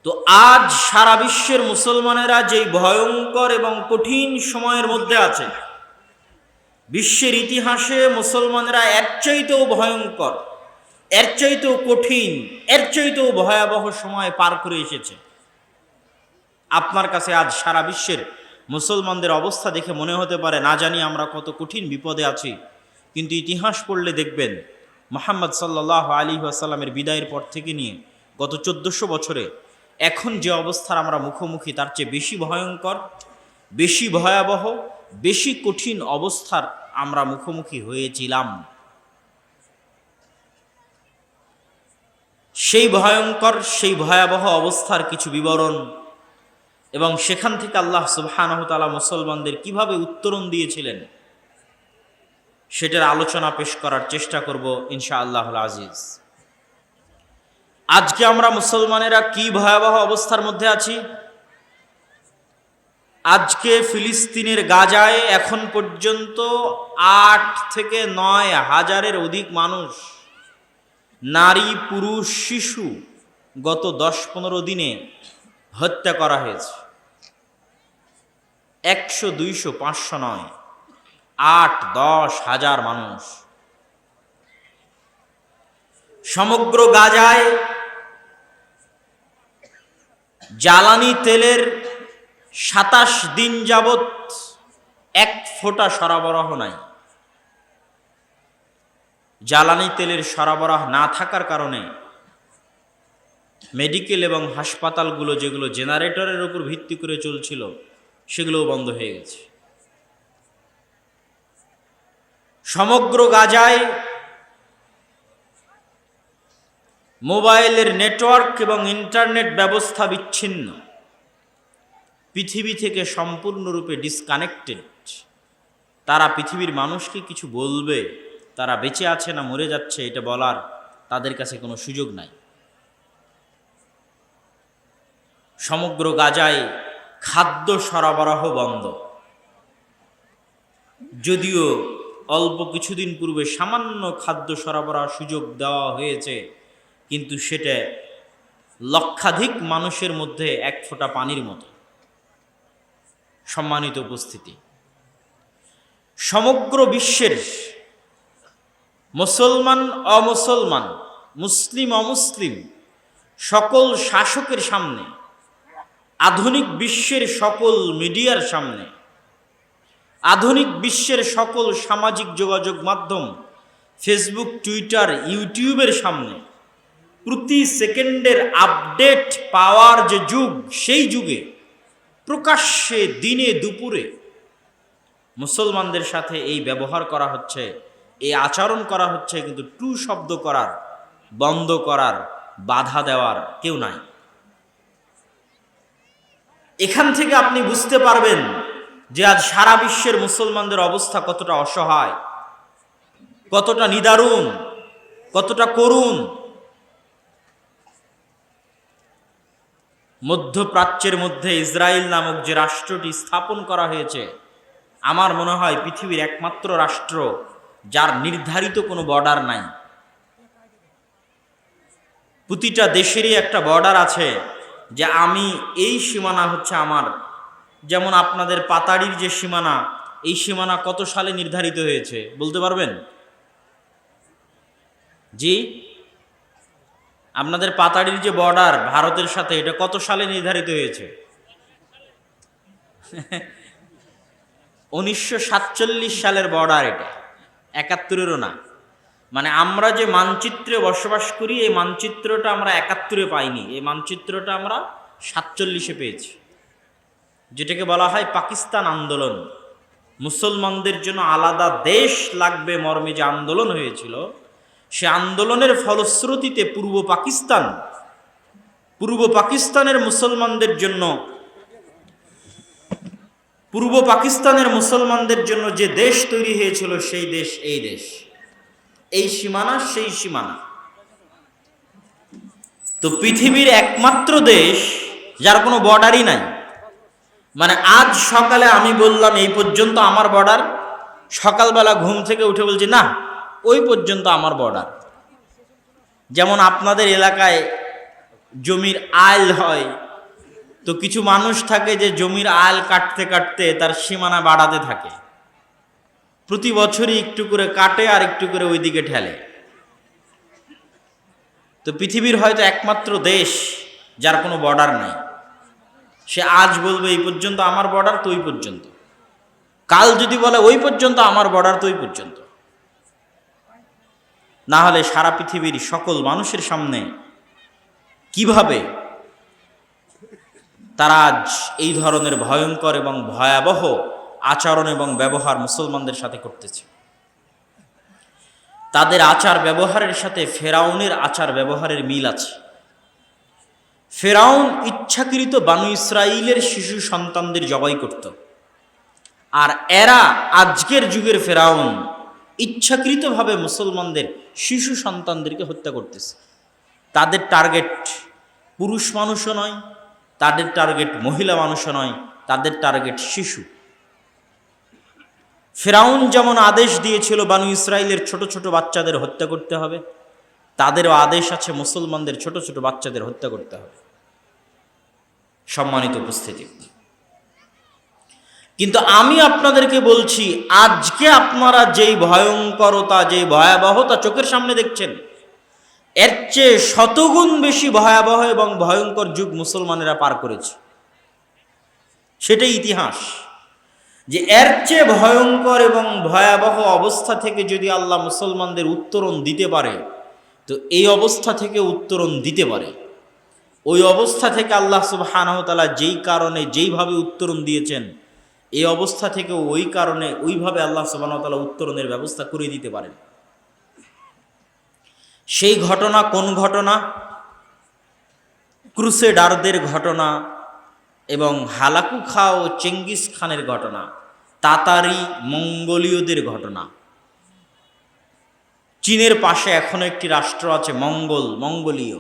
তো আজ সারা বিশ্বের মুসলমানেরা যেই ভয়ঙ্কর এবং কঠিন সময়ের মধ্যে আছে, বিশ্বের ইতিহাসে মুসলমানেরা এর চাইতেও ভয়ঙ্কর, এর চাইতেও কঠিন, এর চাইতেও ভয়াবহ সময় পার করে এসেছে। আপনার কাছে আজ সারা বিশ্বের মুসলমানদের অবস্থা দেখে মনে হতে পারে না জানি আমরা কত কঠিন বিপদে আছি, কিন্তু ইতিহাস পড়লে দেখবেন মুহাম্মদ সাল্লাল্লাহু আলাইহি ওয়াসাল্লামের বিদায়ের পর থেকে নিয়ে গত 1400 বছরে এখন যে অবস্থার আমরা মুখোমুখি তার চেয়ে বেশি ভয়ঙ্কর, বেশি ভয়াবহ, বেশি কঠিন অবস্থার আমরা মুখোমুখি হয়েছিলাম। সেই ভয়ঙ্কর, সেই ভয়াবহ অবস্থার কিছু বিবরণ এবং সেখান থেকে আল্লাহ সুবহানাহু ওয়া তাআলা মুসলমানদের কিভাবে উত্তরণ দিয়েছিলেন সেটার আলোচনা পেশ করার চেষ্টা করব ইনশাআল্লাহুল আজিজ। আজকে আমরা মুসলমানেরা কি ভয়াবহ অবস্থার মধ্যে আছি। আজকে ফিলিস্তিনের গাজায় এখন পর্যন্ত 8 থেকে 9 হাজারের অধিক মানুষ, নারী, পুরুষ, শিশু গত 10-15 দিনে হত্যা করা হয়েছে। 100, 200, 500 নয়, 8-10 হাজার মানুষ। সমগ্র গাজায় জ্বালানি তেলের 27 দিন যাবৎ 1 ফোঁটা সরবরাহ নাই। জ্বালানি তেলের সরবরাহ না থাকার কারণে মেডিকেল এবং হাসপাতালগুলো যেগুলো জেনারেটরের উপর ভিত্তি করে চলছিল সেগুলোও বন্ধ হয়ে গেছে। সমগ্র গাজায় মোবাইলের নেটওয়ার্ক এবং ইন্টারনেট ব্যবস্থা বিচ্ছিন্ন, পৃথিবী থেকে সম্পূর্ণরূপে ডিসকানেক্টেড। তারা পৃথিবীর মানুষকে কিছু বলবে, তারা বেঁচে আছে না মরে যাচ্ছে এটা বলার তাদের কাছে কোনো সুযোগ নাই। সমগ্র গাজায় খাদ্য সরবরাহ বন্ধ। যদিও অল্প কিছুদিন পূর্বে সামান্য খাদ্য সরবরাহ সুযোগ দেওয়া হয়েছে, কিন্তু সেটা লক্ষাধিক মানুষের মধ্যে 1 ফোঁটা পানির মতো। সম্মানিত উপস্থিতি, সমগ্র বিশ্বের মুসলমান অমুসলমান, মুসলিম অমুসলিম সকল শাসকের সামনে, আধুনিক বিশ্বের সকল মিডিয়ার সামনে, আধুনিক বিশ্বের সকল সামাজিক যোগাযোগ মাধ্যম, ফেসবুক, টুইটার, ইউটিউবের সামনে প্রতি সেকেন্ডের আপডেট পাওয়ার যে যুগ, সেই যুগে প্রকাশ্যে দিনে দুপুরে মুসলমানদের সাথে এই ব্যবহার করা হচ্ছে, এই আচরণ করা হচ্ছে, কিন্তু টু শব্দ করার, বন্ধ করার, বাধা দেওয়ার কেউ নাই। এখান থেকে আপনি বুঝতে পারবেন যে আজ সারা বিশ্বের মুসলমানদের অবস্থা কতটা অসহায়, কতটা নিদারুণ, কতটা করুণ। মধ্যপ্রাচ্যের মধ্যে ইসরায়েল নামক যে রাষ্ট্রটি স্থাপন করা হয়েছে, আমার মনে হয় পৃথিবীর একমাত্র রাষ্ট্র যার নির্ধারিত কোনো বর্ডার নাই। প্রতিটা দেশেরই একটা বর্ডার আছে, যে আমি এই সীমানা হচ্ছে আমার। যেমন আপনাদের পাতাড়ির যে সীমানা, এই সীমানা কত সালে নির্ধারিত হয়েছে বলতে পারবেন? জি, আপনাদের পাতাড়ির যে বর্ডার ভারতের সাথে, এটা কত সালে নির্ধারিত হয়েছে? 1947 সালের বর্ডার এটা, 71-এরও না। মানে আমরা যে মানচিত্রে বসবাস করি, এই মানচিত্রটা আমরা 71-এ পাইনি, এই মানচিত্রটা আমরা 47-এ পেয়েছি, যেটাকে বলা হয় পাকিস্তান আন্দোলন। মুসলমানদের জন্য আলাদা দেশ লাগবে মর্মে যে আন্দোলন হয়েছিল, সে আন্দোলনের ফলশ্রুতিতে পূর্ব পাকিস্তানের মুসলমানদের জন্য যে দেশ তৈরি হয়েছিল, সেই দেশ এই দেশ, এই সীমানা সেই সীমানা। তো পৃথিবীর একমাত্র দেশ যার কোনো বর্ডারই নাই। মানে আজ সকালে আমি বললাম এই পর্যন্ত আমার বর্ডার, সকালবেলা ঘুম থেকে উঠে বলছি না ওই পর্যন্ত আমার বর্ডার। যেমন আপনাদের এলাকায় জমির আইল হয়, তো কিছু মানুষ থাকে যে জমির আইল কাটতে কাটতে তার সীমানা বাড়াতে থাকে, প্রতি বছরই একটু করে কাটে আর একটু করে ওইদিকে ঠেলে। তো পৃথিবীর হয়তো একমাত্র দেশ যার কোনো বর্ডার নাই। সে আজ বলবে এই পর্যন্ত আমার বর্ডার, তো ওই পর্যন্ত। কাল যদি বলে ওই পর্যন্ত আমার বর্ডার, তো ওই পর্যন্ত। না হলে সারা পৃথিবীর সকল মানুষের সামনে কিভাবে তারা আজ এই ধরনের ভয়ঙ্কর এবং ভয়াবহ আচরণ এবং ব্যবহার মুসলমানদের সাথে করতেছে। তাদের আচার ব্যবহারের সাথে ফেরাউনের আচার ব্যবহারের মিল আছে। ফেরাউন ইচ্ছাকৃত বানু ইসরাইলের শিশু সন্তানদের জবাই করত, আর এরা আজকের যুগের ফেরাউন ইচ্ছাকৃতভাবে মুসলমানদের শিশু সন্তানদেরকে হত্যা করতেছে। তাদের টার্গেট পুরুষ মানুষও নয়, তাদের টার্গেট মহিলা মানুষও নয়, তাদের টার্গেট শিশু। ফেরাউন যেমন আদেশ দিয়েছিল বানু ইসরাইলের ছোট ছোট বাচ্চাদের হত্যা করতে হবে, তাদেরও আদেশ আছে মুসলমানদের ছোট ছোট বাচ্চাদের হত্যা করতে হবে। সম্মানিত উপস্থিতি, কিন্তু আমি আপনাদেরকে বলছি, আজকে আপনারা যেই ভয়ঙ্করতা, যেই ভয়াবহতা চোখের সামনে দেখছেন, এর চেয়ে শতগুণ বেশি ভয়াবহ এবং ভয়ঙ্কর যুগ মুসলমানেরা পার করেছে। সেটাই ইতিহাস, যে এর চেয়ে ভয়ঙ্কর এবং ভয়াবহ অবস্থা থেকে যদি আল্লাহ মুসলমানদের উত্তরণ দিতে পারে, তো এই অবস্থা থেকে উত্তরণ দিতে পারে। ওই অবস্থা থেকে আল্লাহ সুবহানাহু ওয়া তাআলা যেই কারণে যেইভাবে উত্তরণ দিয়েছেন, এই অবস্থা থেকে ওই কারণে ওইভাবে আল্লাহ সুবহানাহু ওয়া তাআলা উত্তরণের ব্যবস্থা করে দিতে পারেন। সেই ঘটনা কোন ঘটনা? ক্রুসেডারদের ঘটনা এবং হালাকু খা ও চেঙ্গিস খানের ঘটনা, তাতারি মঙ্গোলীয়দের ঘটনা। চীনের পাশে এখনো একটি রাষ্ট্র আছে মঙ্গোলীয়।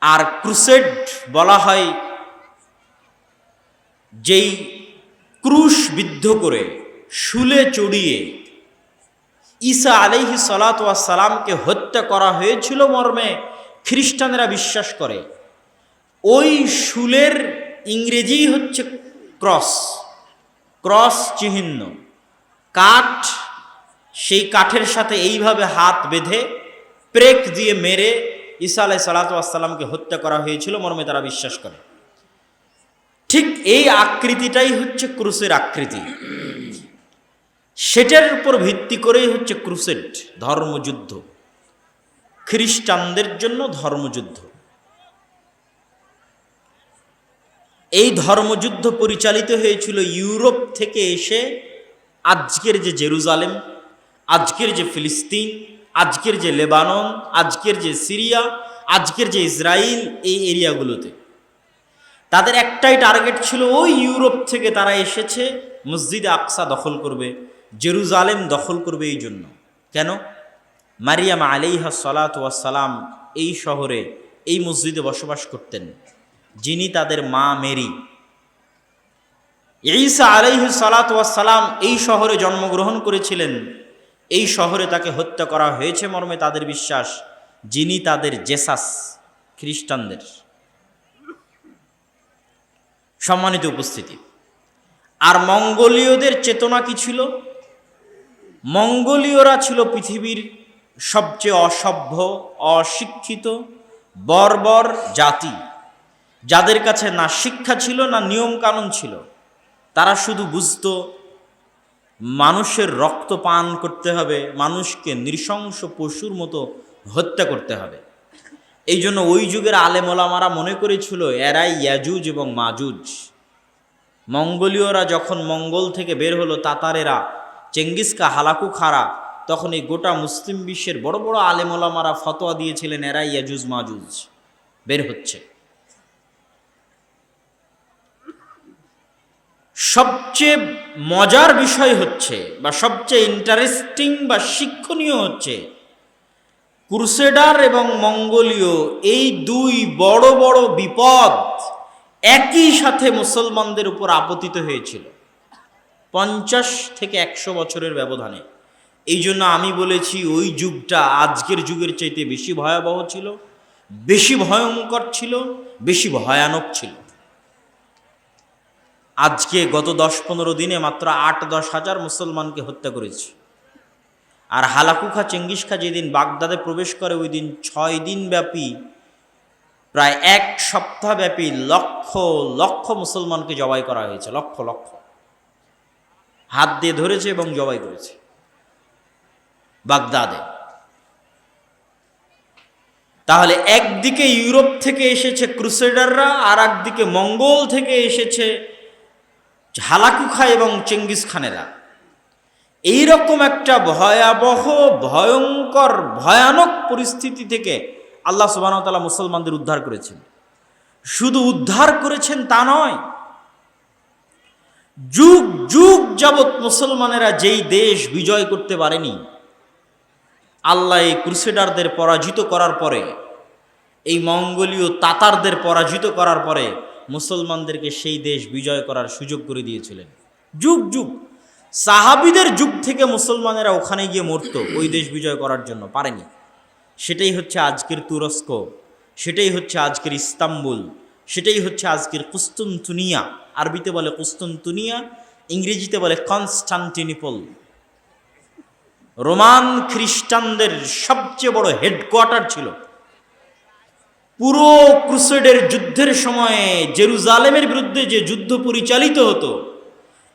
আর ক্রুসেড বলা হয় যেই ক্রুশ বিদ্ধ করে শুলে চড়িয়ে ঈসা আলাইহিস সালাতু ওয়াস সালামকে হত্যা করা হয়েছিল মর্মে খ্রিস্টানেরা বিশ্বাস করে। ওই শুলের ইংরেজি হচ্ছে ক্রস চিহ্ন, কাঠ। সেই কাঠের সাথে এইভাবে হাত বেঁধে প্রেক দিয়ে মেরে ঈসা আলাইহিস সালাতু ওয়াস সালামকে হত্যা করা হয়েছিল মর্মে তারা বিশ্বাস করে। ঠিক এই আকৃতিটাই হচ্ছে ক্রুসের আকৃতি। সেটার উপর ভিত্তি করেই হচ্ছে ক্রুসেড, ধর্মযুদ্ধ, খ্রিস্টানদের জন্য ধর্মযুদ্ধ। এই ধর্মযুদ্ধ পরিচালিত হয়েছিল ইউরোপ থেকে এসে আজকের যে জেরুজালেম, আজকের যে ফিলিস্তিন, আজকের যে লেবানন, আজকের যে সিরিয়া, আজকের যে ইসরায়েল, এই এরিয়াগুলোতে। তাদের একটাই টার্গেট ছিল, ওই ইউরোপ থেকে তারা এসেছে মসজিদে আকসা দখল করবে, জেরুজালেম দখল করবে। এই জন্য কেন? মারিয়াম আলাইহিস সালাতু ওয়াস সালাম এই শহরে, এই মসজিদে বসবাস করতেন, যিনি তাদের মা মেরি। ঈসা আলাইহিস সালাতু ওয়াস সালাম এই শহরে জন্মগ্রহণ করেছিলেন, এই শহরে তাকে হত্যা করা হয়েছে মর্মে তাদের বিশ্বাস, যিনি তাদের জেসাস, খ্রিস্টানদের। সম্মানিত উপস্থিতি, আর মঙ্গোলীয়দের চেতনা কি ছিল? মঙ্গোলীয়রা ছিল পৃথিবীর সবচেয়ে অসভ্য, অশিক্ষিত, বর্বর জাতি, যাদের কাছে না শিক্ষা ছিল না নিয়ম কানুন ছিল। তারা শুধু বুঝতো মানুষের রক্ত পান করতে হবে, মানুষকে নৃশংস পশুর মতো হত্যা করতে হবে। এই জন্য ওই যুগের আলেম ওলামারা মনে করেছিল এরাই ইয়াজুজ এবং মাজুজ। মঙ্গোলীয়রা যখন মঙ্গল থেকে বের হলো, তাতারেরা, চেঙ্গিসকা, হালাকু খারা, তখন এই গোটা মুসলিম বিশ্বের বড় বড় আলেম ওলামারা ফতোয়া দিয়েছিলেন এরাই ইয়াজুজ মাজুজ বের হচ্ছে। সবচেয়ে মজার বিষয় হচ্ছে, বা সবচেয়ে ইন্টারেস্টিং বা শিক্ষণীয় হচ্ছে, ক্রুসেডার এবং মঙ্গোলীয় এই দুই বড় বড় বিপদ একই সাথে মুসলমানদের উপর আপতিত হয়েছিল 50 থেকে 100 বছরের ব্যবধানে। এই জন্য আমি বলেছি ওই যুগটা আজকের যুগের চাইতে বেশি ভয়াবহ ছিল, বেশি ভয়ঙ্কর ছিল, বেশি ভয়ানক ছিল। আজকে গত 10-15 দিনে মাত্র 8-10 হাজার মুসলমানকে হত্যা করেছে। আর হালাকু খা, চেঙ্গিস খা যেদিন বাগদাদে প্রবেশ করে, ওই দিন 6 দিন ব্যাপী, প্রায় 1 সপ্তাহ ব্যাপী লক্ষ লক্ষ মুসলমানকে জবাই করা হয়েছে। লক্ষ লক্ষ হাত দিয়ে ধরেছে এবং জবাই করেছে বাগদাদে। তাহলে একদিকে ইউরোপ থেকে এসেছে ক্রুসেডাররা, আর একদিকে মঙ্গল থেকে এসেছে হালাকু খা এবং চেঙ্গিস খানেরা। এইরকম একটা ভয়াবহ, ভয়ঙ্কর, ভয়ানক পরিস্থিতি থেকে আল্লাহ সুবহানাহু ওয়া তাআলা মুসলমানদের উদ্ধার করেছেন। শুধু উদ্ধার করেছেন তা নয়, যুগ যুগ যাবৎ মুসলমানেরা যেই দেশ বিজয় করতে পারেনি, আল্লাহ এই ক্রুসেডারদের পরাজিত করার পরে, এই মঙ্গোলীয় তাতারদের পরাজিত করার পরে মুসলমানদেরকে সেই দেশ বিজয় করার সুযোগ করে দিয়েছিলেন। যুগ যুগ, সাহাবীদের যুগ থেকে মুসলমানেরা ওখানে গিয়ে মরতো ওই দেশ বিজয় করার জন্য, পারেনি। সেটাই হচ্ছে আজকের তুরস্ক, সেটাই হচ্ছে আজকের ইস্তাম্বুল, সেটাই হচ্ছে আজকের কুস্তুনতুনিয়া। আরবিতে বলে কুস্তুনতুনিয়া, ইংরেজিতে বলে কনস্টান্টিনোপল। রোমান খ্রিস্টানদের সবচেয়ে বড় হেডকোয়ার্টার ছিল। পুরো ক্রুসেডের যুদ্ধের সময়ে জেরুজালেমের বিরুদ্ধে যে যুদ্ধ পরিচালিত হতো,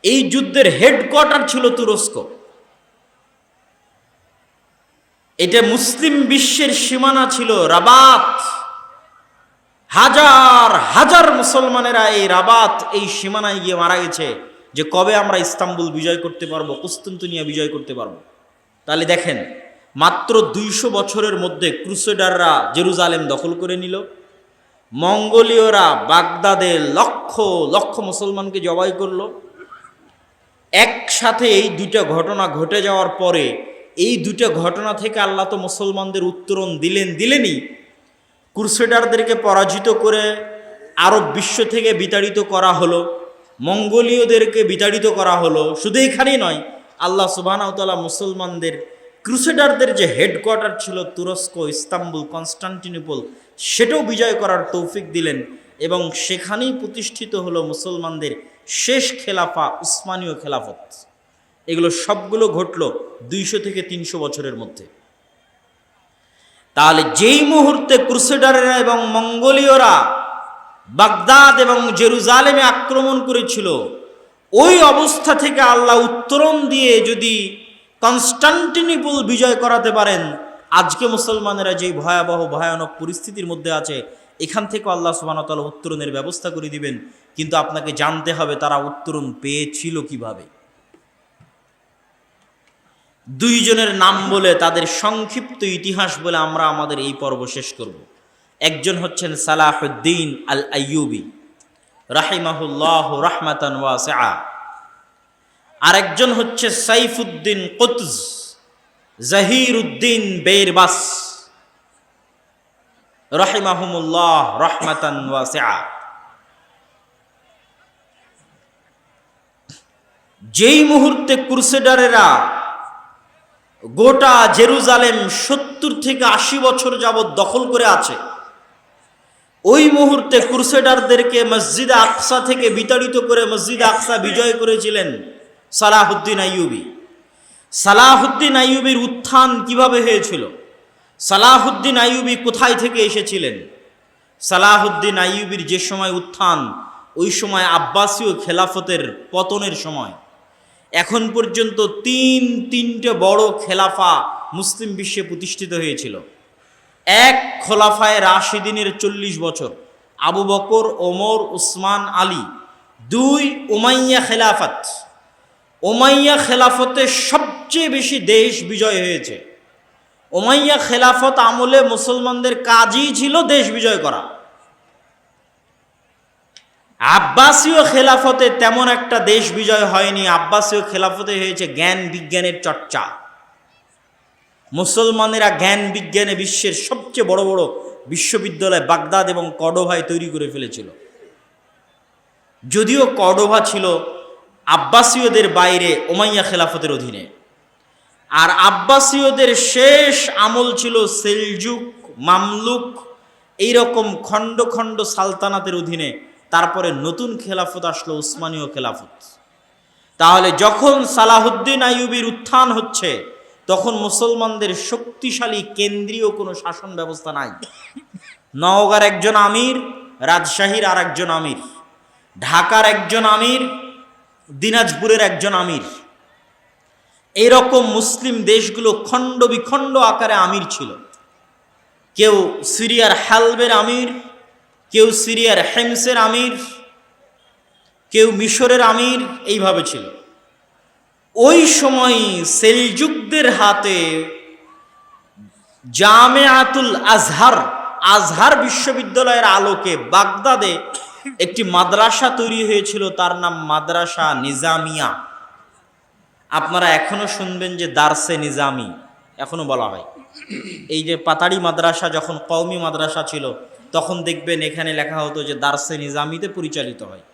এই যুদ্ধের হেডকোয়ার্টার ছিল তুরস্ক। এটা মুসলিম বিশ্বের সীমানা ছিল রাবাত। হাজার হাজার মুসলমানেরা এই রাবাত, এই সীমানায় গিয়ে মারা গেছে যে কবে আমরা ইস্তাম্বুল বিজয় করতে পারবো, কুস্তুনতুনিয়া বিজয় করতে পারবো। তাহলে দেখেন, মাত্র 200 বছরের মধ্যে ক্রুসেডাররা জেরুজালেম দখল করে নিল, মঙ্গোলীয়রা বাগদাদে লক্ষ লক্ষ মুসলমানকে জবাই করলো। একসাথে এই দুইটা ঘটনা ঘটে যাওয়ার পরে, এই দুইটা ঘটনা থেকে আল্লাহ তো মুসলমানদের উত্তরণ দিলেনই। ক্রুসেডারদেরকে পরাজিত করে আরব বিশ্ব থেকে বিতাড়িত করা হলো, মঙ্গোলীয়দেরকে বিতাড়িত করা হলো। শুধু এখানেই নয়, আল্লাহ সুবহানাহু ওয়া তাআলা মুসলমানদের ক্রুসেডারদের যে হেডকোয়ার্টার ছিল তুরস্ক, ইস্তাম্বুল, কনস্টান্টিনোপল, সেটাও বিজয় করার তৌফিক দিলেন। এবং সেখানেই প্রতিষ্ঠিত হলো মুসলমানদের শেষ খেলাফা, উসমানীয় খেলাফত। এগুলো সবগুলো ঘটল 200 থেকে 300 বছরের মধ্যে। তাহলে যেই মুহূর্তে ক্রুসেডাররা এবং মঙ্গোলীয়রা বাগদাদ এবং জেরুজালেমে আক্রমণ করেছিল, ওই অবস্থা থেকে আল্লাহ উত্তরণ দিয়ে যদি কনস্টান্টিনোপল বিজয় করাতে পারেন, আজকে মুসলমানেরা যেই ভয়াবহ ভয়ানক পরিস্থিতির মধ্যে আছে, এখান থেকে আল্লাহ সুবহানাহু ওয়া তাআলা উত্তরণের ব্যবস্থা করে দিবেন। কিন্তু আপনাকে জানতে হবে তারা উত্তরণ পেয়েছিল কিভাবে। দুইজনের নাম বলে, তাদের সংক্ষিপ্ত ইতিহাস বলে আমরা আমাদের এই পর্ব শেষ করব। একজন হচ্ছেন সালাহুদ্দিন আল আইয়ুবী রাহিমাহুল্লাহ রাহমাতান ওয়াসিআ, আরেকজন হচ্ছে সাইফুদ্দিন কুতজ জাহিরুদ্দিন বেরবাস রাহিমাহুমুল্লাহ রাহমাতান ওয়াসিআ। যেই মুহূর্তে ক্রুসেডারেরা গোটা জেরুজালেম 70 থেকে 80 বছর যাবৎ দখল করে আছে, ওই মুহূর্তে ক্রুসেডারদেরকে মসজিদে আকসা থেকে বিতাড়িত করে মসজিদে আকসা বিজয় করেছিলেন সালাহুদ্দিন আইয়ুবী। সালাহুদ্দিন আইয়ুবীর উত্থান কিভাবে হয়েছিল? সালাহুদ্দিন আইয়ুবী কোথায় থেকে এসেছিলেন? সালাহুদ্দিন আইয়ুবীর যে সময় উত্থান, ওই সময় আব্বাসীয় খেলাফতের পতনের সময়। এখন পর্যন্ত তিনটে বড় খেলাফা মুসলিম বিশ্বে প্রতিষ্ঠিত হয়েছিল। এক, খোলাফায়ে রাশিদিনের 40 বছর, আবু বকর, ওমর, উসমান, আলী। 2, উমাইয়া খেলাফত। উমাইয়া খেলাফতে সবচেয়ে বেশি দেশ বিজয় হয়েছে। উমাইয়া খেলাফত আমলে মুসলমানদের কাজই ছিল দেশ বিজয় করা। আব্বাসীয় খেলাফতে তেমন একটা দেশ বিজয় হয়নি। আব্বাসীয় খেলাফতে হয়েছে জ্ঞান বিজ্ঞানের চর্চা। মুসলমানেরা জ্ঞান বিজ্ঞানে বিশ্বের সবচেয়ে বড় বড় বিশ্ববিদ্যালয় বাগদাদ এবং কর্ডোভায় তৈরি করে ফেলেছিল। যদিও কর্ডোভা ছিল আব্বাসীয়দের বাইরে, উমাইয়া খেলাফতের অধীনে। আর আব্বাসীয়দের শেষ আমল ছিল সেলজুক, মামলুক এইরকম খণ্ড খণ্ড সালতানাতের অধীনে তারপরে নতুন খেলাফত আসলো, উসমানীয় খেলাফত। তাহলে যখন সালাহুদ্দিন আইয়ুবীর উত্থান হচ্ছে, তখন মুসলমানদের শক্তিশালী কেন্দ্রীয় কোনো শাসন ব্যবস্থা নাই। নওগাঁর একজন আমির, রাজশাহীর আর একজন আমির, ঢাকার একজন আমির, দিনাজপুরের একজন আমির, এরকম মুসলিম দেশগুলো খণ্ড বিখণ্ড আকারে আমির ছিল। কেউ সিরিয়ার হালবের আমির, কেউ সিরিয়ার হেমসের আমির, কেউ মিশরের আমির, এইভাবে ছিল। ওই সময় সেলজুকদের হাতে জামেআতুল আজহার, আজহার বিশ্ববিদ্যালয়ের আলোকে বাগদাদে একটি মাদ্রাসা তৈরি হয়েছিল, তার নাম মাদ্রাসা নিজামিয়া। আপনারা এখনো শুনবেন যে দারসে নিজামি, এখনো বলা হয়। এই যে পাতাড়ি মাদ্রাসা যখন কওমি মাদ্রাসা ছিল, তখন দেখবেন এখানে লেখা হতো যে দারসে নিজামিতে পরিচালিত হয়।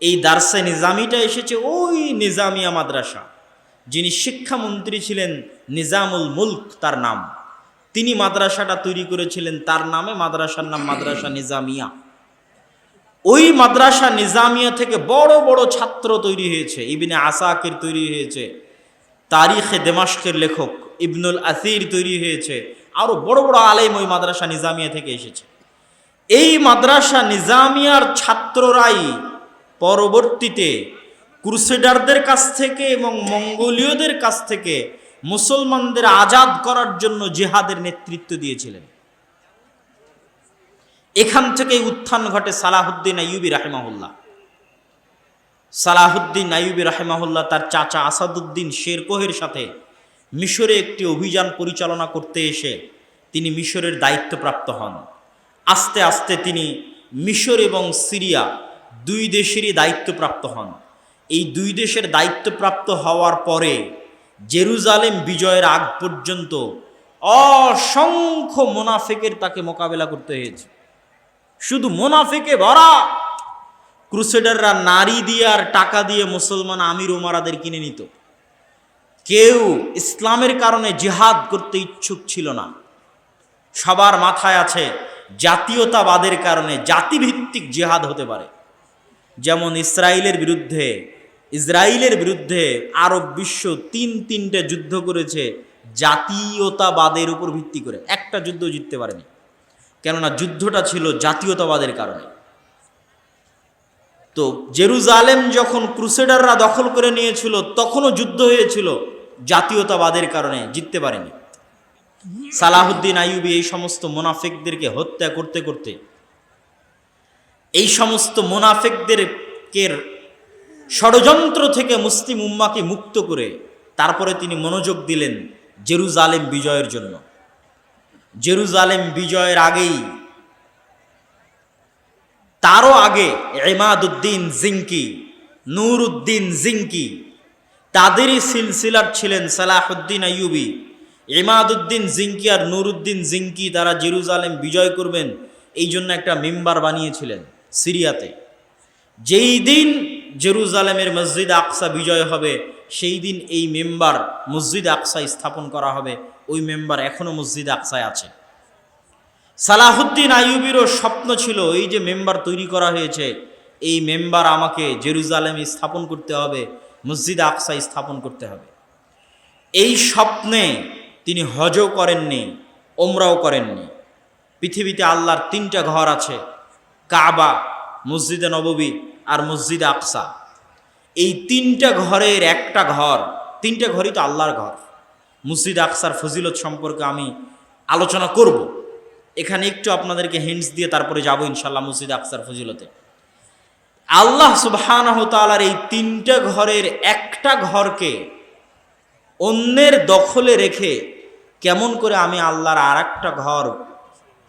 এই দারসে নিজামিটা এসেছে ওই নিজামিয়া মাদ্রাসা। যিনি শিক্ষামন্ত্রী ছিলেন নিজামুল মুলক তার নাম, তিনি মাদ্রাসাটা তৈরি করেছিলেন, তার নামে মাদ্রাসার নাম মাদ্রাসা নিজামিয়া। ওই মাদ্রাসা নিজামিয়া থেকে বড় বড় ছাত্র তৈরি হয়েছে। ইবনে আসাকির তৈরি হয়েছে, তারিখে দেমাশকের লেখক ইবনুল আসির তৈরি হয়েছে, আরো বড় বড় আলেম ওই মাদ্রাসা নিজামিয়া থেকে এসেছে। এই মাদ্রাসা নিজামিয়ার ছাত্ররাই পরবর্তীতে ক্রুসেডারদের কাছ থেকে এবং মঙ্গোলীয়দের কাছ থেকে মুসলমানদের আজাদ করার জন্য জিহাদের নেতৃত্ব দিয়েছিলেন। এখান থেকে উত্থান ঘটে সালাহুদ্দিন আইয়ুবী রাহিমাহুল্লাহ। সালাহুদ্দিন আইয়ুবী রাহিমাহুল্লাহ তার চাচা আসাদুদ্দিন শেরকোহের সাথে মিশরে একটি অভিযান পরিচালনা করতে এসে তিনি মিশরের দায়িত্বপ্রাপ্ত হন। আস্তে আস্তে তিনি মিশর এবং সিরিয়া দুই দেশেরই দায়িত্বপ্রাপ্ত হন। এই দুই দেশের দায়িত্বপ্রাপ্ত হওয়ার পরে জেরুজালেম বিজয়ের আগ পর্যন্ত অসংখ্য মুনাফিকের তাকে মোকাবেলা করতে হয়েছে। শুধু মুনাফিকে ভরা। ক্রুসেডাররা নারী দিয়ে আর টাকা দিয়ে মুসলমান আমির ওমারাদের কিনে নিত। কেউ ইসলামের কারণে জিহাদ করতে ইচ্ছুক ছিল না। সবার মাথায় আছে জাতীয়তাবাদের কারণে জাতিভিত্তিক জিহাদ হতে পারে। যেমন ইসরায়েলের বিরুদ্ধে আরব বিশ্ব তিনটে যুদ্ধ করেছে জাতীয়তাবাদের উপর ভিত্তি করে, একটা যুদ্ধ জিততে পারেনি, কেননা যুদ্ধটা ছিল জাতীয়তাবাদের কারণে। তো জেরুজালেম যখন ক্রুসেডাররা দখল করে নিয়েছিল, তখনও যুদ্ধ হয়েছিল জাতীয়তাবাদের কারণে, জিততে পারেনি। সালাহুদ্দিন আইয়ুবী এই সমস্ত মুনাফিকদেরকে হত্যা করতে করতে, এই সমস্ত মুনাফিকদের ষড়যন্ত্র থেকে মুসলিম উম্মাকে মুক্ত করে তারপরে তিনি মনোযোগ দিলেন জেরুজালেম বিজয়ের জন্য। জেরুজালেম বিজয়ের আগেই, তারও আগে ইমাদউদ্দিন জিঙ্কি, নূরউদ্দিন জিঙ্কি, তাদেরই সিলসিলার ছিলেন সালাহুদ্দিন আইয়ুবী। ইমাদউদ্দিন জিঙ্কি আর নূরউদ্দিন জিঙ্কি তারা জেরুজালেম বিজয় করবেন এই জন্য একটা মিম্বার বানিয়েছিলেন সিরিয়াতে। যেই দিন জেরুজালেমের মসজিদ আকসা বিজয় হবে, সেই দিন এই মেম্বার মসজিদ আকসায় স্থাপন করা হবে। ওই মেম্বার এখনো মসজিদ আকসায় আছে। সালাহুদ্দিন আইয়ুবীরও স্বপ্ন ছিল, এই যে মেম্বার তৈরি করা হয়েছে, এই মেম্বার আমাকে জেরুজালেমে স্থাপন করতে হবে, মসজিদ আকসায় স্থাপন করতে হবে। এই স্বপ্নে তিনি হজও করেননি, ওমরাও করেননি। পৃথিবীতে আল্লাহর তিনটা ঘর আছে, কাবা, মসজিদে নববী আর মসজিদ আকসা। এই তিনটা ঘরের একটা ঘর, তিনটা ঘরই তো আল্লাহর ঘর। মসজিদ আকসার ফজিলত সম্পর্কে আমি আলোচনা করব, এখানে একটু আপনাদেরকে হিন্টস দিয়ে তারপরে যাব ইনশাল্লাহ মসজিদ আকসার ফজিলতে। আল্লাহ সুবহানাহু ওয়া তাআলার এই তিনটা ঘরের একটা ঘরকে অন্যের দখলে রেখে কেমন করে আমি আল্লাহর আর একটা ঘর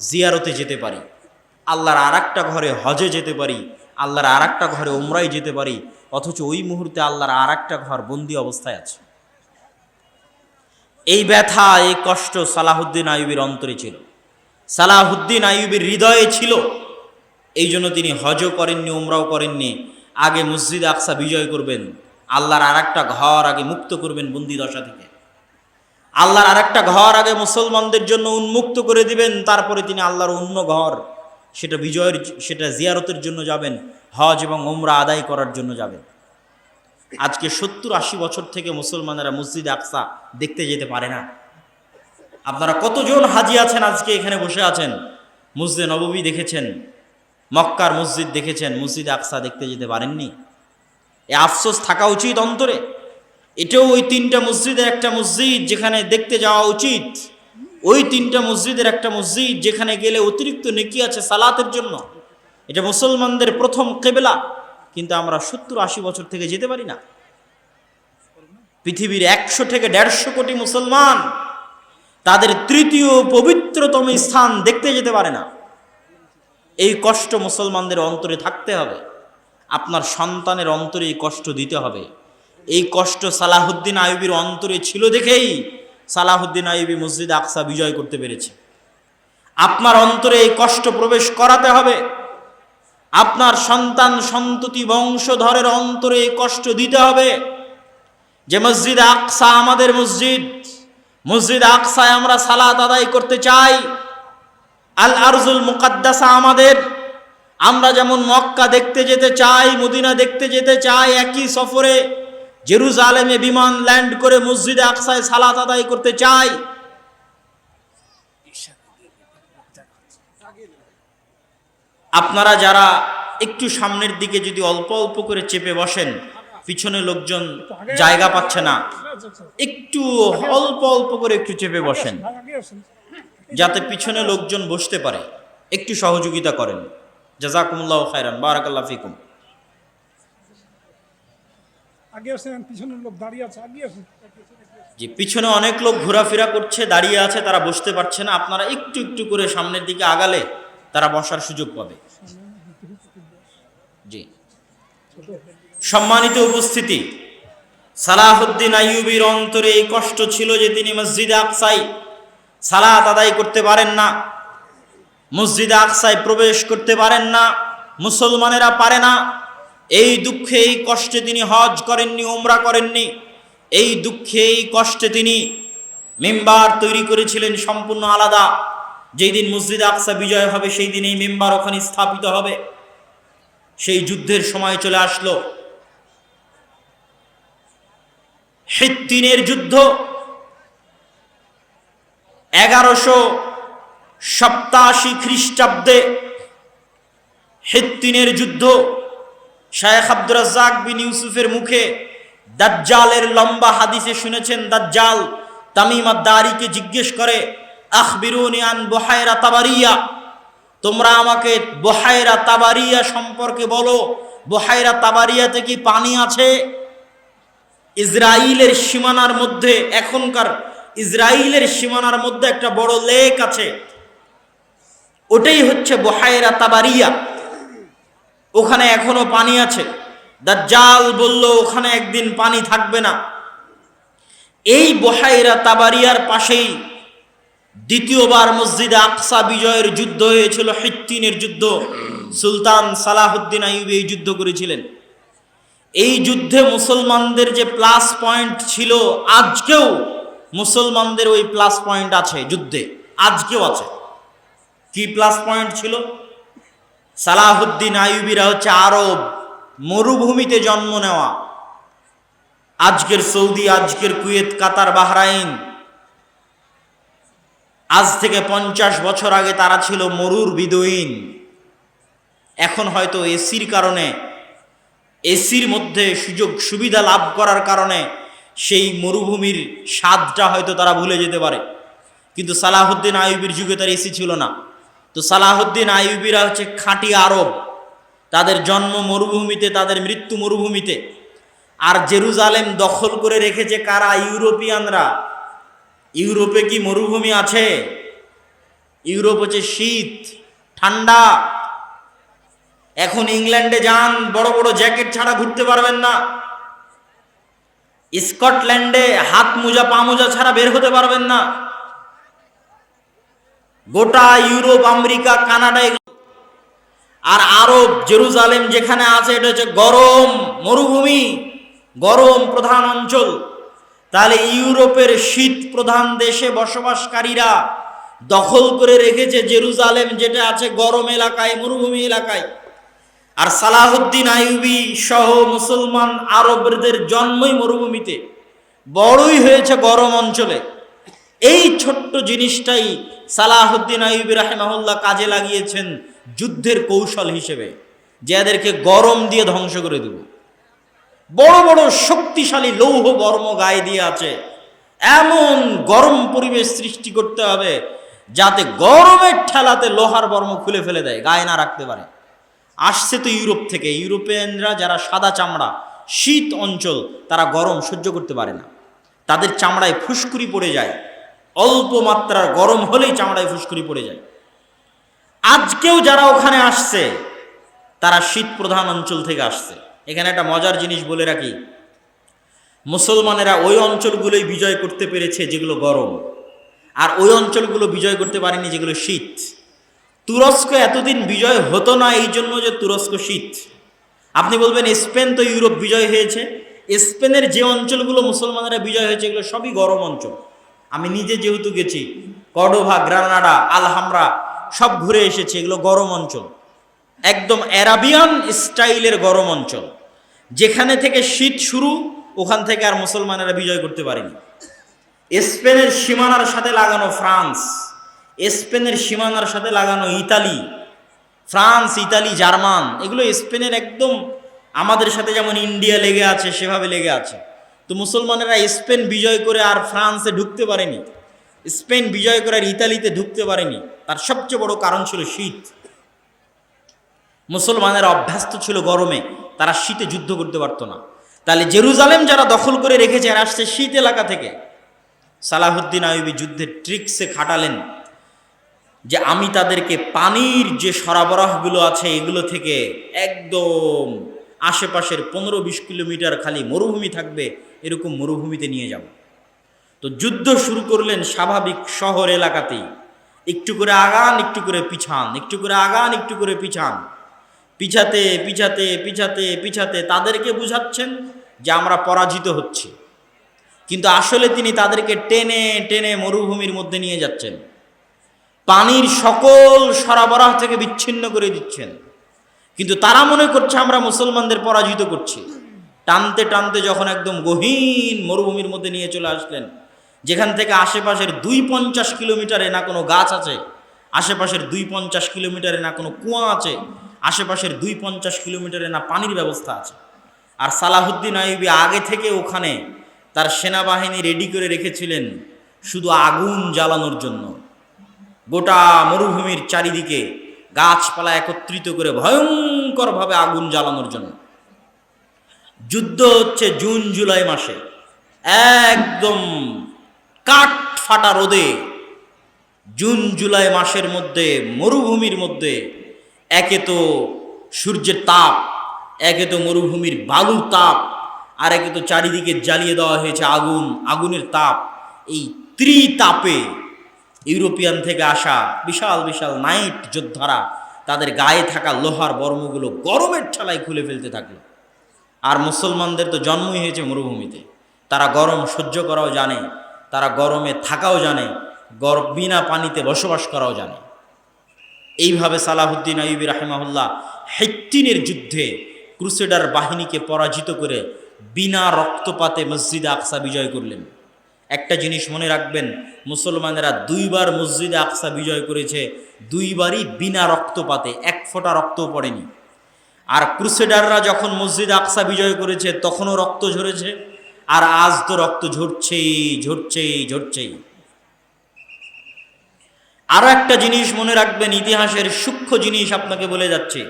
জিয়ারতে যেতে পারি, আল্লাহর আর একটা ঘরে হজে যেতে পারি, আল্লাহর আর একটা ঘরে ওমরায় যেতে পারি, অথচ ওই মুহূর্তে আল্লাহর আর একটা ঘর বন্দি অবস্থায় আছে। এই ব্যথা, এই কষ্ট সালাহুদ্দিন আইয়ুবীর অন্তরে ছিল, সালাহুদ্দিন আইয়ুবীর হৃদয়ে ছিল। এই জন্য তিনি হজও করেননি, ওমরাও করেননি। আগে মসজিদ আকসা বিজয় করবেন, আল্লাহর আর একটা ঘর আগে মুক্ত করবেন বন্দি দশা থেকে। আল্লাহর আরেকটা ঘর আগে মুসলমানদের জন্য উন্মুক্ত করে দিবেন, তারপরে তিনি আল্লাহর অন্য ঘর, সেটা জিয়ারতের জন্য যাবেন, হজ এবং উমরা আদায় করার জন্য যাবেন। আজকে 70-80 বছর থেকে মুসলমানেরা মসজিদ আকসা দেখতে যেতে পারে না। আপনারা কতজন হাজি আছেন আজকে এখানে বসে আছেন, মসজিদে নববী দেখেছেন, মক্কার মসজিদ দেখেছেন, মসজিদ আকসা দেখতে যেতে পারেননি? এ আফসোস থাকা উচিত অন্তরে। এটাও ওই 3টা মসজিদের একটা মসজিদ যেখানে দেখতে যাওয়া উচিত, ওই 3টা মসজিদের একটা মসজিদ যেখানে গেলে অতিরিক্ত নেকি আছে সালাতের জন্য। এটা মুসলমানদের প্রথম কিবলা, কিন্তু আমরা 70-80 বছর থেকে যেতে পারি না। পৃথিবীর 100 থেকে 150 কোটি মুসলমান তাদের তৃতীয় পবিত্রতম স্থান দেখতে যেতে পারে না। এই কষ্ট মুসলমানদের অন্তরে থাকতে হবে। আপনার সন্তানের অন্তরে এই কষ্ট দিতে হবে। এই কষ্ট সালাহুদ্দিন আইয়ুবীর অন্তরে ছিল দেখেই সালাহুদ্দিন আইয়ুবী মসজিদ আকসা বিজয় করতে পেরেছে। আপনার অন্তরে এই কষ্ট প্রবেশ করাতে হবে। আপনার সন্তান সন্ততি বংশধরের অন্তরে এই কষ্ট দিতে হবে যে মসজিদ আকসা আমাদের মসজিদ, মসজিদ আকসায় আমরা সালাত আদায় করতে চাই। আল আরজুল মুকাদ্দাসা আমাদের। আমরা যেমন মক্কা দেখতে যেতে চাই, মদিনা দেখতে যেতে চাই, একই সফরে জেরুজালেমে বিমান ল্যান্ড করে মসজিদে আকসায় সালাত আদায় করতে চাই। আপনারা যারা একটু সামনের দিকে যদি অল্প অল্প করে চেপে বসেন, পিছনে লোকজন জায়গা পাচ্ছে না, একটু অল্প অল্প করে একটু চেপে বসেন যাতে পিছনে লোকজন বসতে পারে। একটু সহযোগিতা করেন। জাযাকুমুল্লাহু খায়রান, বারাকাল্লাহু ফিকুম। আগে আসেন, পিছনের লোক দাঁড়িয়ে আছে, আগে আসেন। যে পিছনে অনেক লোক ঘোরাফেরা করছে, দাঁড়িয়ে আছে, তারা বসতে পারছে না। আপনারা একটু একটু করে সামনের দিকে আগালে তারা বসার সুযোগ পাবে। জি, সম্মানিত উপস্থিতি, সালাহুদ্দিন আইয়ুবীর অন্তরে এই কষ্ট ছিল যে তিনি মসজিদে আকসায় সালাত আদায় করতে পারেন না, মসজিদে আকসায় প্রবেশ করতে পারেন না, মুসলমানেরা পারে না। এই দুঃখে এই কষ্টে তিনি হজ করেননি, উমরা করেননি। এই দুঃখে এই কষ্টে তিনি মিম্বার তৈরি করেছিলেন সম্পূর্ণ আলাদা। যেই দিন মসজিদে আকসা বিজয় হবে সেই দিন এই মিম্বার ওখানে স্থাপিত হবে। সেই যুদ্ধের সময় চলে আসলো, হিত্তিনের যুদ্ধ। 1187 খ্রিস্টাব্দে হিত্তিনের যুদ্ধ। শায়েখ আব্দুর রাজ্জাক বিন ইউসুফের মুখে দাজ্জালের লম্বা হাদিসে শুনেছেন। দাজ্জাল তামিম আদ-দারিকে জিজ্ঞেস করে, আখবিরুনি আন বুহায়রা তাবারিয়া, তোমরা আমাকে বুহায়রা তাবারিয়া সম্পর্কে বলো, বুহায়রা তাবারিয়াতে কি পানি আছে? ইসরায়েলের সীমানার মধ্যে, এখনকার ইসরায়েলের সীমানার মধ্যে একটা বড় লেক আছে, ওটাই হচ্ছে বুহায়রা তাবারিয়া। ওখানে এখনো পানি আছে। দাজ্জাল বলল ওখানে একদিন পানি থাকবে না। এই বুহায়রা তাবারিয়ার পাশেই দ্বিতীয়বার মসজিদে আকসা বিজয়ের যুদ্ধ হয়েছিল, হিত্তিনের যুদ্ধ। সুলতান সালাহুদ্দিন আইয়ুবী এই যুদ্ধ করেছিলেন। এই যুদ্ধে মুসলমানদের যে প্লাস পয়েন্ট ছিল, আজকেও মুসলমানদের ওই প্লাস পয়েন্ট আছে যুদ্ধে, আজকেও আছে। কি প্লাস পয়েন্ট ছিল? সালাহুদ্দিন আইয়ুবীরা হচ্ছে আরব মরুভূমিতে জন্ম নেওয়া। আজকের সৌদি, আজকের কুয়েত, কাতার, বাহরাইন, আজ থেকে 50 বছর আগে তারা ছিল মরুর বিদুইন। এখন হয়তো এসির কারণে, এসির মধ্যে সুযোগ সুবিধা লাভ করার কারণে সেই মরুভূমির স্বাদটা হয়তো তারা ভুলে যেতে পারে, কিন্তু সালাহুদ্দিন আইয়ুবীর যুগে তার এসি ছিল না। তো সালাহুদ্দিন আইয়ুবীরা হচ্ছে খাঁটি আরব। তাদের জন্ম মরুভূমিতে, তাদের মৃত্যু মরুভূমিতে। আর জেরুজালেম দখল করে রেখেছে কারা? ইউরোপিয়ানরা। ইউরোপে কি মরুভূমি আছে? ইউরোপ হচ্ছে শীত, ঠান্ডা। এখন ইংল্যান্ডে যান, বড় বড় জ্যাকেট ছাড়া ঘুরতে পারবেন না। স্কটল্যান্ডে হাত মোজা পা মোজা ছাড়া বের হতে পারবেন না। গোটা ইউরোপ, আমেরিকা, কানাডা, আর আরব জেরুজালেম যেখানে আছে এটা হচ্ছে গরম মরুভূমি, গরম প্রধান অঞ্চল। তাহলে ইউরোপের শীত প্রধান দেশে বসবাসকারীরা দখল করে রেখেছে জেরুজালেম, যেটা আছে গরম এলাকায়, মরুভূমি এলাকায়। আর সালাহুদ্দিন আইয়ুবী সহ মুসলমান আরবদের জন্মই মরুভূমিতে, বড়ই হয়েছে গরম অঞ্চলে। এই ছোট্ট জিনিসটাই সালাহুদ্দিন আইয়ুবী রাহিমাহুল্লাহ কাজে লাগিয়েছেন যুদ্ধের কৌশল হিসেবে, যে এদেরকে গরম দিয়ে ধ্বংস করে দেব। বড় বড় শক্তিশালী লৌহ বর্ম গায়ে দিয়ে আছে, এমন গরম পরিবেশ সৃষ্টি করতে হবে যাতে গরমের ঠেলাতে লোহার বর্ম খুলে ফেলে দেয়, গায়ে না রাখতে পারে। আসছে তো ইউরোপ থেকে। ইউরোপিয়ানরা যারা সাদা চামড়া, শীত অঞ্চল, তারা গরম সহ্য করতে পারে না, তাদের চামড়ায় ফুসকুড়ি পড়ে যায়, অল্প মাত্রার গরম হলেই চামড়ায় ফুসকুড়ি পড়ে যায়। আজকেও যারা ওখানে আসছে তারা শীত প্রধান অঞ্চল থেকে আসছে। এখানে একটা মজার জিনিস বলে রাখি, মুসলমানেরা ওই অঞ্চলগুলোই বিজয় করতে পেরেছে যেগুলো গরম, আর ওই অঞ্চলগুলো বিজয় করতে পারেনি যেগুলো শীত। তুরস্ক এতদিন বিজয় হতো না এই জন্য যে তুরস্ক শীত। আপনি বলবেন স্পেন তো ইউরোপ বিজয় হয়েছে, স্পেনের যে অঞ্চলগুলো মুসলমানেরা বিজয় হয়েছে এগুলো সবই গরম অঞ্চল। আমি নিজে যেহেতু গেছি, কর্ডোভা, গ্রানাডা, আলহামরা সব ঘুরে এসেছি, এগুলো গরম অঞ্চল, একদম অ্যারাবিয়ান স্টাইলের গরম অঞ্চল। যেখানে থেকে শীত শুরু, ওখান থেকে আর মুসলমানেরা বিজয় করতে পারেনি। স্পেনের সীমানার সাথে লাগানো ফ্রান্স, স্পেনের সীমানার সাথে লাগানো ইতালি, ফ্রান্স, ইতালি, জার্মান, এগুলো স্পেনের একদম আমাদের সাথে যেমন ইন্ডিয়া লেগে আছে সেভাবে লেগে আছে। তো মুসলমানেরা স্পেন বিজয় করে আর ফ্রান্সে ঢুকতে পারেনি, স্পেন বিজয় করে আর ইতালিতে ঢুকতে পারেনি। তার সবচেয়ে বড় কারণ ছিল শীত। মুসলমানেরা অভ্যস্ত ছিল গরমে, তারা শীতে যুদ্ধ করতে পারতো না। তাহলে জেরুজালেম যারা দখল করে রেখেছে আর আসছে শীত এলাকা থেকে, সালাহুদ্দিন আইয়ুবী যুদ্ধের ট্রিক্সে খাটালেন যে আমি তাদেরকে পানির যে সরবরাহগুলো আছে এগুলো থেকে একদম আশেপাশের 15-20 কিলোমিটার খালি মরুভূমি থাকবে, এরকম মরুভূমিতে নিয়ে যাব। তো যুদ্ধ শুরু করলেন স্বাভাবিক শহর এলাকাতেই, একটু করে আগান, একটু করে পিছান, একটু করে আগান, একটু করে পিছান, পিছাতে পিছাতে পিছাতে পিছাতে তাদেরকে বুঝাচ্ছেন যে আমরা পরাজিত হচ্ছি, কিন্তু আসলে তিনি তাদেরকে টেনে টেনে মরুভূমির মধ্যে নিয়ে যাচ্ছেন, পানির সকল সরবরাহ থেকে বিচ্ছিন্ন করে দিচ্ছেন। কিন্তু তারা মনে করছে আমরা মুসলমানদের পরাজিত করছি। টানতে টানতে যখন একদম গহীন মরুভূমির মধ্যে নিয়ে চলে আসলেন, যেখান থেকে আশেপাশের 250 কিলোমিটারে না কোনো গাছ আছে, আশেপাশের 250 কিলোমিটারে না কোনো কুয়া আছে, আশেপাশের 250 কিলোমিটারে না পানির ব্যবস্থা আছে। আর সালাহুদ্দিন আইয়ুবী আগে থেকে ওখানে তার সেনাবাহিনী রেডি করে রেখেছিলেন শুধু আগুন জ্বালানোর জন্য। গোটা মরুভূমির চারিদিকে গাছপালা একত্রিত করে ভয়ঙ্করভাবে আগুন জ্বালানোর জন্য। যুদ্ধ হচ্ছে জুন জুলাই মাসে, একদম কাঠ ফাটা রোদে জুন জুলাই মাসের মধ্যে মরুভূমির মধ্যে, একে তো সূর্যের তাপ, একে তো মরুভূমির বালুর তাপ, আর একে তো চারিদিকে জ্বালিয়ে দেওয়া হয়েছে আগুন, আগুনের তাপ। এই ত্রিতাপে ইউরোপিয়ান থেকে আসা বিশাল বিশাল নাইট যোদ্ধারা তাদের গায়ে থাকা লোহার বর্মগুলো গরমের ঠেলায় খুলে ফেলতে থাকলো। আর মুসলমানদের তো জন্মই হয়েছে মরুভূমিতে, তারা গরম সহ্য করাও জানে, তারা গরমে থাকাও জানে, বিনা পানিতে বসবাস করাও জানে। এইভাবে সালাহুদ্দিন আইয়ুবী রাহিমাহুল্লাহ হিত্তিনের যুদ্ধে ক্রুসেডার বাহিনীকে পরাজিত করে বিনা রক্তপাতে মসজিদে আকসা বিজয় করলেন। একটা জিনিস মনে রাখবেন, মুসলমানেরা 2বার মসজিদে আকসা বিজয় করেছে, 2বারই বিনা রক্তপাতে, এক ফোঁটা রক্তও পড়েনি। আর ক্রুসেডাররা যখন মসজিদে আকসা বিজয় করেছে তখনও রক্ত ঝরেছে, আর আজ তো রক্ত ঝরছেই ঝরছেই ঝরছেই। আরো একটা জিনিস মনে রাখবেন, ইতিহাসের সূক্ষ্ম জিনিস আপনাকে বলে যাচ্ছে।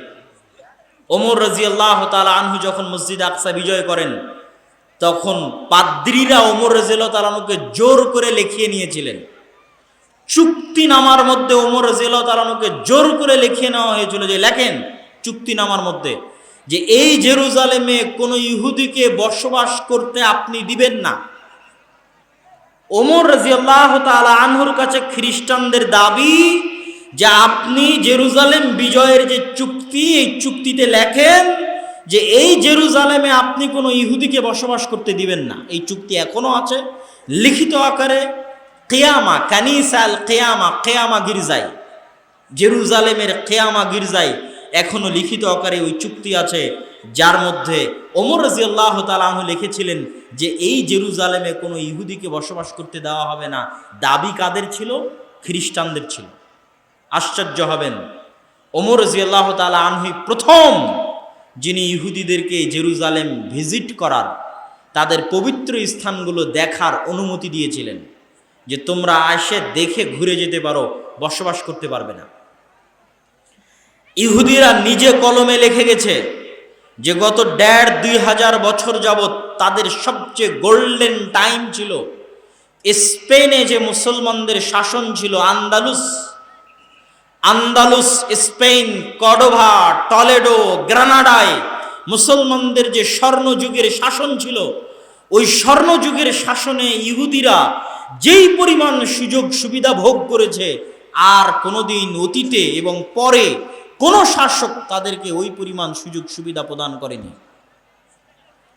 ওমর রাদিয়াল্লাহু তাআলা আনহু যখন মসজিদে আকসা বিজয় করেন, তখন পাদ্রীরা ওমর রাদিয়াল্লাহু তাআলা আনহুকে জোর করে লিখিয়ে নিয়েছিলেন। চুক্তিনামার মধ্যে ওমর রাদিয়াল্লাহু তাআলা আনহুকে জোর করে লিখিয়ে নেওয়া হয়েছিল যে লেখেন চুক্তিনামার মধ্যে যে এই জেরুজালেমে কোনো ইহুদিকে বসবাস করতে আপনি দিবেন না। ওমর রাদিয়াল্লাহু তাআলা আনহুর কাছে খ্রিস্টানদের দাবি যে আপনি জেরুজালেম বিজয়ের যে চুক্তি, এই চুক্তিতে লেখেন যে এই জেরুজালেমে আপনি কোনো ইহুদিকে বসবাস করতে দিবেন না। এই চুক্তি এখনো আছে লিখিত আকারে। কিয়ামা কানিসাল কিয়ামা, কিয়ামা গির্জায়, জেরুজালেমের কিয়ামা গির্জায় এখনো লিখিত আকারে ওই চুক্তি আছে, যার মধ্যে ওমর রাদিয়াল্লাহু তাআলা আনহু লিখেছিলেন যে এই জেরুজালেমে কোনো ইহুদিকে বসবাস করতে দেওয়া হবে না। দাবি কাদের ছিল? খ্রিস্টানদের ছিল। আশ্চর্য হবেন, ওমর রাদিয়াল্লাহু তাআলা আনহু প্রথম যিনি ইহুদিদেরকে জেরুজালেম ভিজিট করার, তাদের পবিত্র স্থানগুলো দেখার অনুমতি দিয়েছিলেন, যে তোমরা এসে দেখে ঘুরে যেতে পারো, বসবাস করতে পারবে না। ইহুদিরা নিজে কলমে লিখে গেছে যে গত ১,৫০০ বছর যাবৎ তাদের সবচেয়ে গোল্ডেন টাইম ছিল স্পেনে যে মুসলমানদের শাসন ছিল, আন্দালুস, স্পেন, কর্ডোভা, টলেডো, গ্রানাডায় মুসলমানদের যে স্বর্ণযুগের শাসন ছিল, ওই স্বর্ণযুগের শাসনে ইহুদিরা যেই পরিমাণ সুযোগ সুবিধা ভোগ করেছে, আর কোনোদিন অতীতে এবং পরে কোন শাসক তাদেরকে ওই পরিমাণ সুযোগ সুবিধা প্রদান করেনি।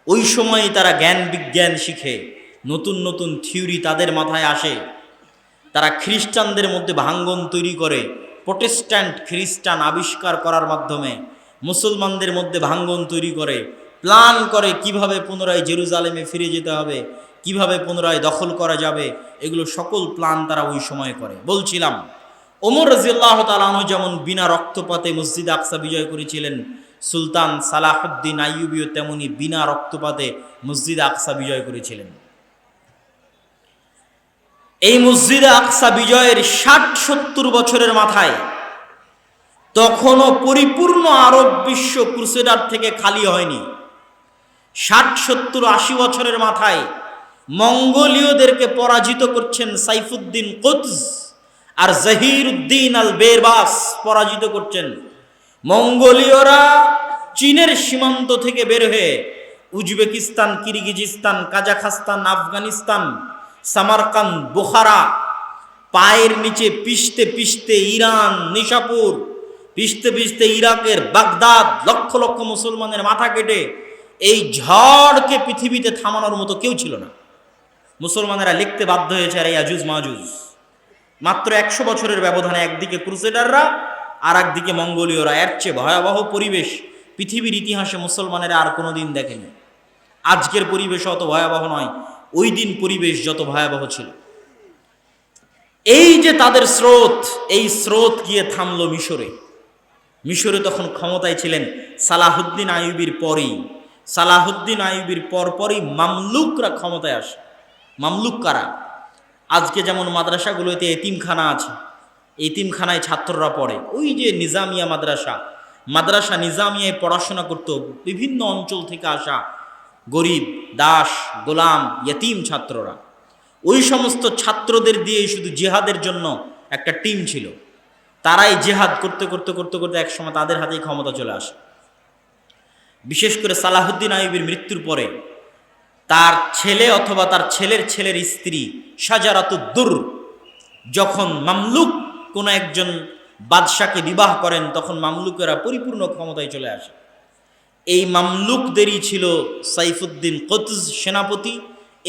ওই সময় তারা জ্ঞান বিজ্ঞান শিখে, নতুন নতুন থিওরি তাদের মাথায় আসে। তারা খ্রিস্টানদের মধ্যে ভাঙ্গন তৈরি করে, প্রোটেস্ট্যান্ট খ্রিস্টান আবিষ্কার করার মাধ্যমে মুসলমানদের মধ্যে ভাঙ্গন তৈরি করে, প্ল্যান করে কিভাবে পুনরায় জেরুজালেমে ফিরে যেতে হবে, কিভাবে পুনরায় দখল করা যাবে। এগুলো সকল প্ল্যান তারা ওই সময় করে। বলছিলাম, ওমর রাদিয়াল্লাহু তাআলা আনহু যেমন বিনা রক্তপাতে মসজিদ আকসা বিজয় করেছিলেন, সুলতান সালাহুদ্দিন আইয়ুবীও তেমনি বিনা রক্তপাতে মসজিদ আকসা বিজয় করেছিলেন। এই মসজিদ আকসা বিজয়ের ৬০-৭০ বছরের মাথায় তখনও পরিপূর্ণ আরব বিশ্ব ক্রুসেডার থেকে খালি হয়নি। ৬০-৭০-৮০ বছরের মাথায় মঙ্গোলীয়দেরকে পরাজিত করছেন সাইফুদ্দিন কুতজ, আর জহিরুদ্দিন আল বেরবাস পরাজিত করছেন। মঙ্গোলীয়রা চীনের সীমান্ত থেকে বের হয়ে Uzbekistan, Kyrgyzstan, Kazakhstan, Afghanistan, Samarkand, Bukhara পায়ের নিচে পিষতে পিষতে ইরান, নিশাপুর পিষতে পিষতে ইরাকের বাগদাদ, লক্ষ লক্ষ মুসলমানের মাথা কেটে এই ঝড়কে পৃথিবীতে থামানোর মতো কেউ ছিল না। মুসলমানেরা লিখতে বাধ্য হয়েছে আর ইয়াজুজ মাজুজ। মাত্র ১০০ বছরের ব্যবধানে একদিকে ক্রুসেডাররা আর একদিকে মঙ্গোলীয়রা। এর চেয়ে ভয়াবহ পরিবেশ পৃথিবীর ইতিহাসে মুসলমানেরা আর কোনোদিন দেখেনি। আজকের পরিবেশ অত ভয়াবহ নয়, ওই দিন পরিবেশ যত ভয়াবহ ছিল। এই যে তাদের স্রোত, এই স্রোত গিয়ে থামলো মিশরে। মিশরে তখন ক্ষমতায় ছিলেন সালাহুদ্দিন আইয়ুবীর পরেই, সালাহুদ্দিন আইয়ুবীর পরপরই মামলুকরা ক্ষমতায় আসে। মামলুক কারা? আজকে যেমন মাদ্রাসাগুলোতে এতিমখানা আছে, এতিমখানায় ছাত্ররা পড়ে, ওই যে নিজামিয়া মাদ্রাসা নিজামিয়ায় পড়াশোনা করত বিভিন্ন অঞ্চল থেকে আসা গরিব, দাস, গোলাম, ইয়েতিম ছাত্ররা। ওই সমস্ত ছাত্রদের দিয়ে শুধু জিহাদের জন্য একটা টিম ছিল। তারাই জিহাদ করতে করতে করতে করতে একসময় তাদের হাতেই ক্ষমতা চলে আসে। বিশেষ করে সালাহুদ্দিন আইয়ুবীর মৃত্যুর পরে তার ছেলে অথবা তার ছেলের ছেলের স্ত্রী শাজারাতুদ্দুর যখন মামলুক কোনো একজন বাদশাকে বিবাহ করেন, তখন মামলুকেরা পরিপূর্ণ ক্ষমতায় চলে আসে। এই মামলুকদেরই ছিল সাইফুদ্দিন কুতজ সেনাপতি,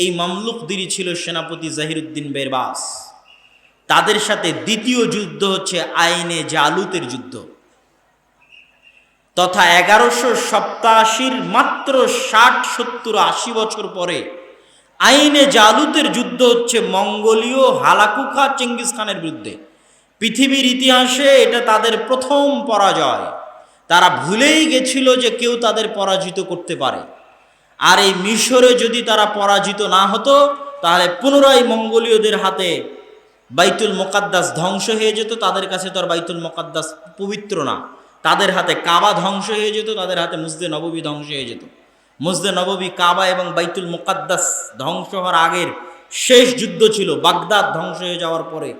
এই মামলুকদেরই ছিল সেনাপতি জহিরুদ্দিন বেরবাস। তাদের সাথে দ্বিতীয় যুদ্ধ হচ্ছে আইনে জালুতের যুদ্ধ, তথা ১১৮৭ মাত্র ৬০-৭০-৮০ বছর পরে আইনে জালুতের যুদ্ধ হচ্ছে মঙ্গোলীয় হালাকুখা চেঙ্গিস খানের বিরুদ্ধে। পৃথিবীর ইতিহাসে এটা তাদের প্রথম পরাজয়। তারা ভুলেই গেছিল যে কেউ তাদের পরাজিত করতে পারে। আর এই মিশরে যদি তারা পরাজিত না হতো, তাহলে পুনরায় মঙ্গোলীয়দের হাতে বাইতুল মুকাদ্দাস ধ্বংস হয়ে যেত। তাদের কাছে তো আর বাইতুল মুকাদ্দাস পবিত্র না। তাদের হাতে কাবা ধ্বংস হয়ে যেত, তাদের হাতে মসজিদে নববী ধ্বংস হয়ে যেত। মসজিদে নববী, কাবা এবং বাইতুল মুকাদ্দাস ধ্বংস হওয়ার আগের শেষ যুদ্ধ ছিল বাগদাদ ধ্বংস হয়ে যাওয়ার পরে,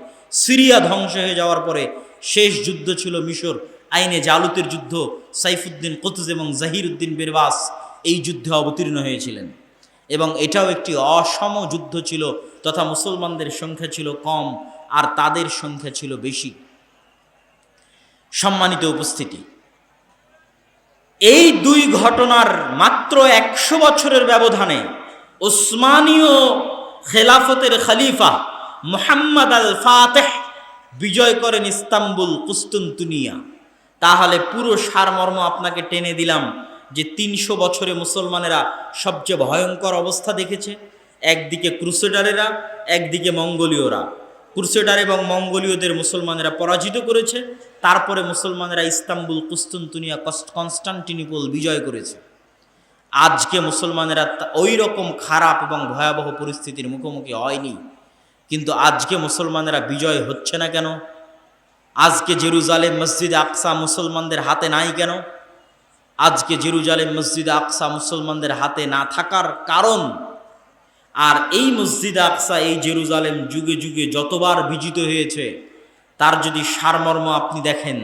সিরিয়া ধ্বংস হয়ে যাওয়ার পরে শেষ যুদ্ধ ছিল মিশর আইনে জালুতের যুদ্ধ। সাইফুদ্দিন কুতজ এবং জহিরুদ্দিন বেরবাস এই যুদ্ধে অবতীর্ণ হয়েছিলেন, এবং এটাও একটি অসম যুদ্ধ ছিল, তথা মুসলমানদের সংখ্যা ছিল কম আর তাদের সংখ্যা ছিল বেশি। সম্মানিত উপস্থিতি, এই দুই ঘটনার মাত্র 100 বছরের ব্যবধানে ওসমানীয় খেলাফতের খলিফা মুহাম্মদ আল ফাতেহ বিজয় করেন ইস্তাম্বুল, কুস্তুনতুনিয়া। তাহলে পুরো সারমর্ম আপনাকে টেনে দিলাম যে 300 বছরে মুসলমানেরা সবচেয়ে ভয়ঙ্কর অবস্থা দেখেছে। একদিকে ক্রুসেডারেরা, একদিকে মঙ্গোলীয়রা। ক্রুসেডার এবং মঙ্গোলীয়দের মুসলমানেরা পরাজিত করেছে, তারপরে মুসলমানেরা ইস্তাম্বুল, কুস্তুনতুনিয়া, কনস্টান্টিনোপল বিজয় করেছে। আজকে মুসলমানেরা ওই রকম খারাপ এবং ভয়াবহ পরিস্থিতির মুখোমুখি হয়নি, কিন্তু আজকে মুসলমানেরা বিজয় হচ্ছে না কেন? আজকে জেরুজালেম মসজিদে আকসা মুসলমানদের হাতে নাই কেন? আজকে জেরুজালেম মসজিদে আকসা মুসলমানদের হাতে না থাকার কারণ, আর এই মসজিদে আকসা, এই জেরুজালেম যুগে যুগে যতবার বিজিত হয়েছে, তার যদি সারমর্ম আপনি দেখেন,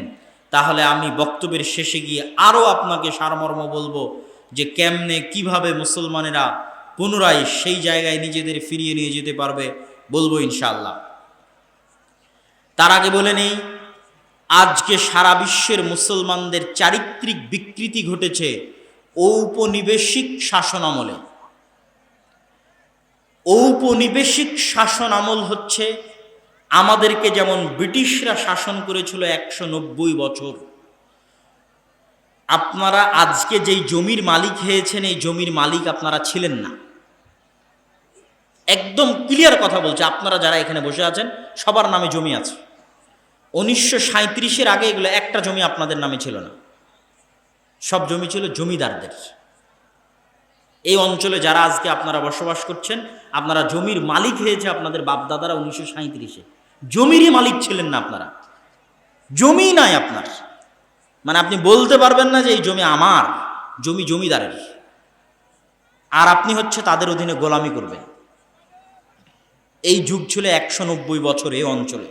তাহলে আমি বক্তব্যের শেষে গিয়ে আরও আপনাকে সারমর্ম বলবো যে কেমনে কিভাবে মুসলমানেরা পুনরায় সেই জায়গায় নিজেদের ফিরিয়ে নিয়ে যেতে পারবে, বলবো ইনশাআল্লাহ। তার আগে বলে নেই, আজকে সারা বিশ্বের মুসলমানদের চারিত্রিক বিকৃতি ঘটেছে ঔপনিবেশিক শাসন আমলে। ঔপনিবেশিক শাসন আমল হচ্ছে আমাদেরকে যেমন ব্রিটিশরা শাসন করেছিল 190 বছর। আপনারা আজকে যেই জমির মালিক হয়েছেন, এই জমির মালিক আপনারা ছিলেন না। একদম ক্লিয়ার কথা বলছে, আপনারা যারা এখানে বসে আছেন সবার নামে জমি আছে। 1937-এর আগে এগুলো একটা জমি আপনাদের নামে ছিল না, সব জমি ছিল জমিদারদের। এই অঞ্চলে যারা আজকে আপনারা বসবাস করছেন, আপনারা জমির মালিক হয়েছে আপনাদের বাপদাদারা 1937-এ। জমিরই মালিক ছিলেন না আপনারা, জমি নাই আপনার। মানে আপনি বলতে পারবেন না যে এই জমি আমার, জমি জমিদারের, আর আপনি হচ্ছে তাদের অধীনে গোলামি করবেন। এই যুগ ছিল 190 বছর এই অঞ্চলে।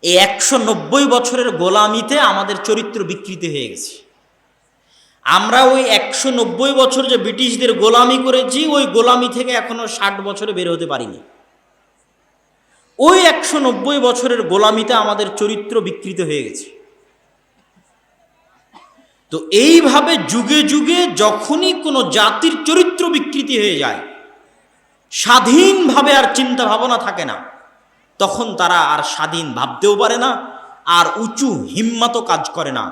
এই 190 বছরের গোলামিতে আমাদের চরিত্র বিকৃতি হয়ে গেছে। আমরা ওই 190 বছর যে ব্রিটিশদের গোলামি করেছি, ওই গোলামি থেকে এখনো 60 বছরে বের হতে পারিনি। ওই 190 বছরের গোলামিতে আমাদের চরিত্র বিকৃত হয়ে গেছে। তো এইভাবে যুগে যুগে যখনই কোনো জাতির চরিত্র বিকৃতি হয়ে যায়, স্বাধীনভাবে আর চিন্তা ভাবনা থাকে না, তখন তারা আর স্বাধীন ভাবতেও পারে না, আর উঁচু হিম্মতও কাজ করে না।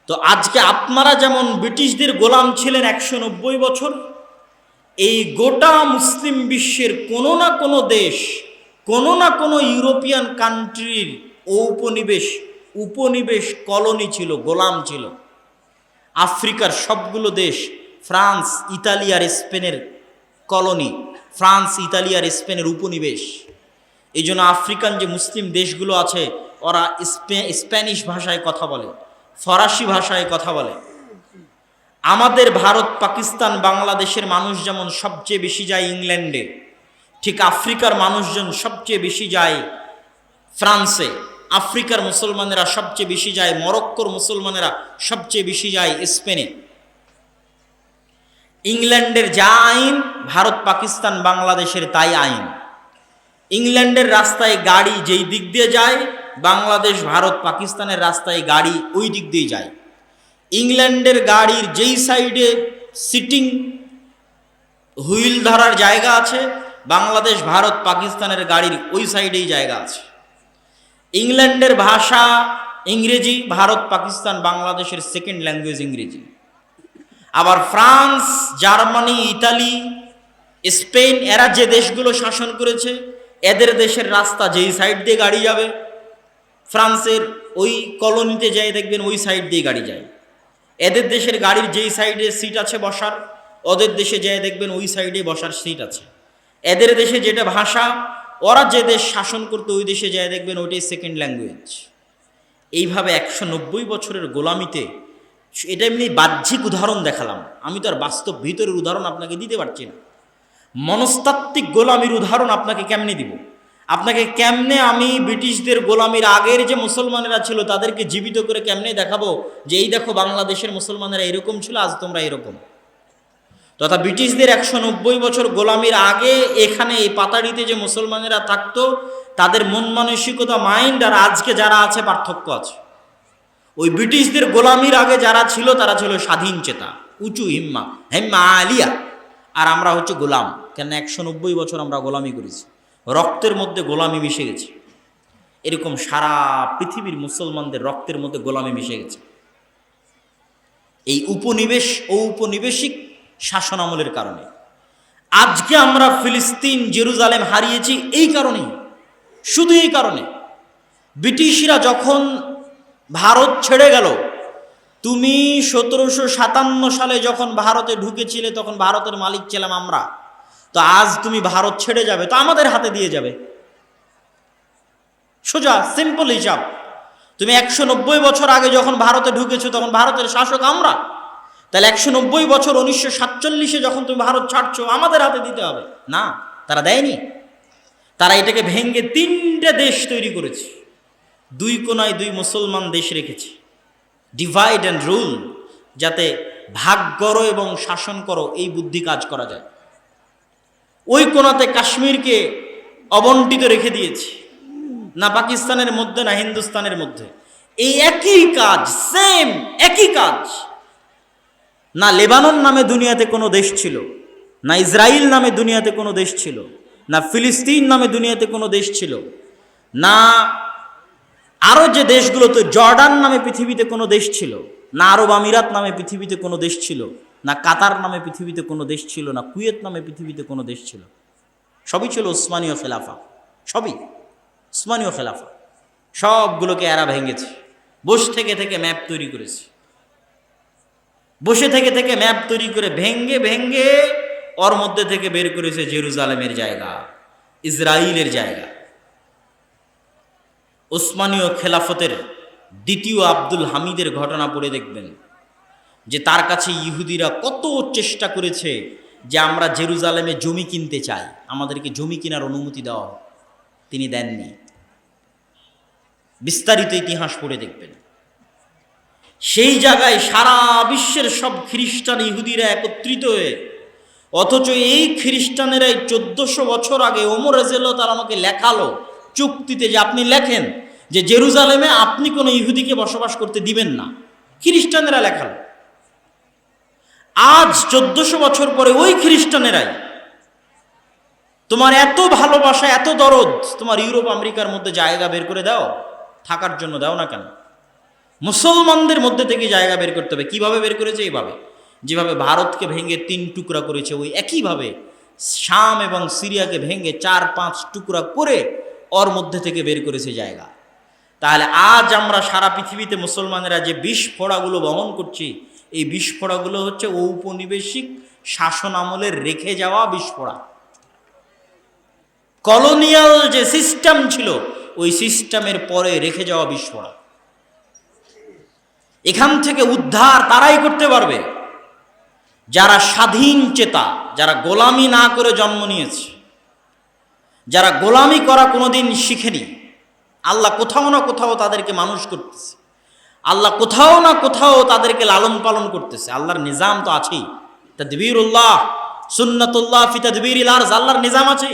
তো আজকে আপনারা যেমন ব্রিটিশদের গোলাম ছিলেন 190 বছর, এই গোটা মুসলিম বিশ্বের কোনো না কোনো দেশ, কোনো না কোনো ইউরোপিয়ান কান্ট্রির উপনিবেশ কলোনি ছিল, গোলাম ছিল। আফ্রিকার সবগুলো দেশ ফ্রান্স, ইতালি আর স্পেনের কলোনি, ফ্রান্স, ইতালি আর স্পেনের উপনিবেশ। এই জন্য আফ্রিকান যে মুসলিম দেশগুলো আছে, ওরা স্প্যানিশ ভাষায় কথা বলে, ফরাসি ভাষায় কথা বলে। আমাদের ভারত, পাকিস্তান, বাংলাদেশের মানুষ যেমন সবচেয়ে বেশি যায় ইংল্যান্ডে, ঠিক আফ্রিকার মানুষজন সবচেয়ে বেশি যায় ফ্রান্সে। আফ্রিকার মুসলমানেরা সবচেয়ে বেশি যায়, মরক্কোর মুসলমানেরা সবচেয়ে বেশি যায় স্পেনে। ইংল্যান্ডের যা আইন, ভারত, পাকিস্তান, বাংলাদেশের তাই আইন। ইংল্যান্ডের রাস্তায় গাড়ি যেই দিক দিয়ে যায়, বাংলাদেশ, ভারত, পাকিস্তানের রাস্তায় গাড়ি ওই দিক দিয়ে যায়। ইংল্যান্ডের গাড়ির যেই সাইডে সিটিং হুইল ধরার জায়গা আছে, বাংলাদেশ, ভারত, পাকিস্তানের গাড়ির ওই সাইডেই জায়গা আছে। ইংল্যান্ডের ভাষা ইংরেজি, ভারত, পাকিস্তান, বাংলাদেশের সেকেন্ড ল্যাঙ্গুয়েজ ইংরেজি। আবার ফ্রান্স, জার্মানি, ইতালি, স্পেন, এরা যে দেশগুলো শাসন করেছে, এদের দেশের রাস্তা যেই সাইড দিয়ে গাড়ি যাবে, ফ্রান্সের ওই কলোনিতে যাই দেখবেন ওই সাইড দিয়ে গাড়ি যায়। এদের দেশের গাড়ির যেই সাইডে সিট আছে বসার, ওদের দেশে যাই দেখবেন ওই সাইডে বসার সিট আছে। এদের দেশে যেটা ভাষা, ওরা যে দেশ শাসন করতো ওই দেশে যাই দেখবেন ওইটাই সেকেন্ড ল্যাঙ্গুয়েজ। এইভাবে 190 বছরের গোলামিতে, এটা এমনি বাহ্যিক উদাহরণ দেখালাম, আমি তো আর বাস্তব ভিতরের উদাহরণ আপনাকে দিতে পারছি না। মনস্তাত্ত্বিক গোলামির উদাহরণ আপনাকে কেমনে দিব? আপনাকে কেমনে আমি ব্রিটিশদের গোলামির আগের যে মুসলমানেরা ছিল তাদেরকে জীবিত করে কেমনে দেখাবো যে এই দেখো বাংলাদেশের মুসলমানেরা এরকম ছিল, আজ তোমরা এরকম। তথা ব্রিটিশদের 190 বছর গোলামির আগে এখানে এই পাতাড়িতে যে মুসলমানেরা থাকতো, তাদের মন মানসিকতা, মাইন্ড আর আজকে যারা আছে পার্থক্য আছে। ওই ব্রিটিশদের গোলামির আগে যারা ছিল তারা ছিল স্বাধীন চেতা, উঁচু হিম্মা, হেম্মা আলিয়া। আর আমরা হচ্ছে গোলাম। কেন 190 বছর আমরা গোলামি করেছি, রক্তের মধ্যে গোলামি মিশে গেছে। এরকম সারা পৃথিবীর মুসলমানদের রক্তের মধ্যে গোলামি মিশে গেছে এই উপনিবেশ ও উপনিবেশিক শাসন আমলের কারণে। আজকে আমরা ফিলিস্তিন, জেরুজালেম হারিয়েছি এই কারণেই, শুধু এই কারণে। ব্রিটিশরা যখন ভারত ছেড়ে গেল, তুমি 1757 সালে যখন ভারতে ঢুকেছিলে তখন ভারতের মালিক ছিলাম আমরা। তো আজ তুমি ভারত ছেড়ে যাবে তো আমাদের হাতে দিয়ে যাবে, সোজা সিম্পল হিসাব। তুমি 190 বছর আগে যখন ভারতে ঢুকেছো তখন ভারতের শাসক আমরা, তাহলে 190 বছর 1947-এ যখন তুমি ভারত ছাড়ছো আমাদের হাতে দিতে হবে না। তারা দেয়নি, তারা এটাকে ভেঙে 3টে দেশ তৈরি করেছে, 2 কোনায় 2 মুসলমান দেশ রেখেছে। ডিভাইড অ্যান্ড রুল, যাতে ভাগ করো এবং শাসন করো এই বুদ্ধি কাজ করা যায়। ওই কোনাতে কাশ্মীরকে অবন্টিত রেখে দিয়েছে, না পাকিস্তানের মধ্যে না হিন্দুস্তানের মধ্যে। এই একই কাজ, সেম একই কাজ। না লেবানন নামে দুনিয়াতে কোনো দেশ ছিল, না ইসরায়েল নামে দুনিয়াতে কোনো দেশ ছিল, না ফিলিস্তিন নামে দুনিয়াতে কোনো দেশ ছিল, না আরও যে দেশগুলো, তো জর্ডান নামে পৃথিবীতে কোনো দেশ ছিল, না আরব আমিরাত নামে পৃথিবীতে কোনো দেশ ছিল, না কাতার নামে পৃথিবীতে কোনো দেশ ছিল, না কুয়েত নামে পৃথিবীতে কোনো দেশ ছিল। সবই ছিল উসমানীয় খেলাফা, সবই উসমানীয় খেলাফা। সবগুলোকে এরা ভেঙেছে, বসে থেকে থেকে ম্যাপ তৈরি করেছে, বসে থেকে থেকে ম্যাপ তৈরি করে ভেঙ্গে ভেঙ্গে ওর মধ্যে থেকে বের করেছে জেরুজালেমের জায়গা, ইসরায়েলের জায়গা। উসমানীয় খেলাফতের দ্বিতীয় আব্দুল হামিদের ঘটনা পড়ে দেখবেন যে তার কাছে ইহুদিরা কত চেষ্টা করেছে যে আমরা জেরুজালেমে জমি কিনতে চাই, আমাদেরকে জমি কেনার অনুমতি দেওয়া হোক। তিনি দেননি। বিস্তারিত ইতিহাস পড়ে দেখবেন। সেই জায়গায় সারা বিশ্বের সব খ্রিস্টান ইহুদিরা একত্রিত হয়ে, অথচ এই খ্রিস্টানেরাই 1400 বছর আগে ওমর রাদিয়াল্লাহু তাআলা আমাকে লেখালো চুক্তিতে যে আপনি লেখেন যে জেরুজালেমে আপনি কোনো ইহুদিকে বসবাস করতে দিবেন না। খ্রিস্টানেরা লেখালো। আজ 1400 বছর পরে ওই খ্রিস্টানেরাই তোমার এত ভালোবাসা, এত দরদ, তোমার ইউরোপ আমেরিকার মধ্যে জায়গা বের করে দাও, থাকার জন্য দাও না কেন? মুসলমানদের মধ্যে থেকে জায়গা বের করতে হবে। কিভাবে বের করেছে? এইভাবে, যেভাবে ভারতকে ভেঙে 3 টুকরা করেছে, ওই একইভাবে শাম এবং সিরিয়াকে ভেঙে 4-5 টুকরা করে ওর মধ্যে থেকে বের করেছে জায়গা। তাহলে আজ আমরা সারা পৃথিবীতে মুসলমানেরা যে বিস্ফোড়াগুলো বহন করছি, এই বিস্ফোড়াগুলো হচ্ছে ঔপনিবেশিক শাসন আমলের রেখে যাওয়া বিস্ফোড়া। কলোনিয়াল যে সিস্টেম ছিল ওই সিস্টেমের পরে রেখে যাওয়া বিস্ফোড়া। এখান থেকে উদ্ধার তারাই করতে পারবে যারা স্বাধীন চেতা, যারা গোলামি না করে জন্ম নিয়েছে, যারা গোলামি করা কোনোদিন শিখেনি। আল্লাহ কোথাও না কোথাও তাদেরকে মানুষ করতেছে, আল্লাহ কোথাও না কোথাও তাদেরকে লালন পালন করতেছে। আল্লাহর নিজাম তো আছেই, তাদবীরুল্লাহ সুন্নাতুল্লাহ ফি তাদবীরিল আরজ, আল্লাহর নিজাম আছে।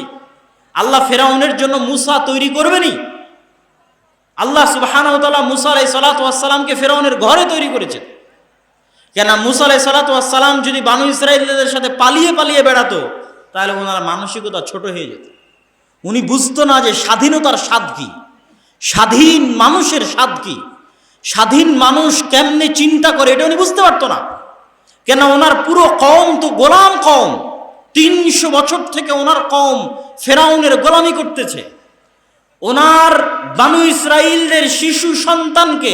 আল্লাহ ফেরাউনের জন্য মুসা তৈরি করবেনি। আল্লাহ সুবহানাহু ওয়া তাআলা মুসা আলাইহিস সালাতু ওয়াস সালামকে ফেরাউনের ঘরে তৈরি করেছেন। কেন? মুসা আলাইহিস সালাতু ওয়াস সালাম যদি বানু ইসরাঈলদের সাথে পালিয়ে পালিয়ে বেড়াতো তাহলে ওনার মানসিকতা ছোট হয়ে যেত। উনি বুঝতো না যে স্বাধীনতার স্বাদ কি, স্বাধীন মানুষের স্বাদ কি, স্বাধীন মানুষ কেমনে চিন্তা করে, এটা উনি বুঝতে পারতো না। কেন? ওনার পুরো কওম তো গোলাম কওম। 300 বছর থেকে ওনার কওম ফেরাউনের গোলামি করতেছে। ওনার বানু ইসরাঈলদের শিশু সন্তানকে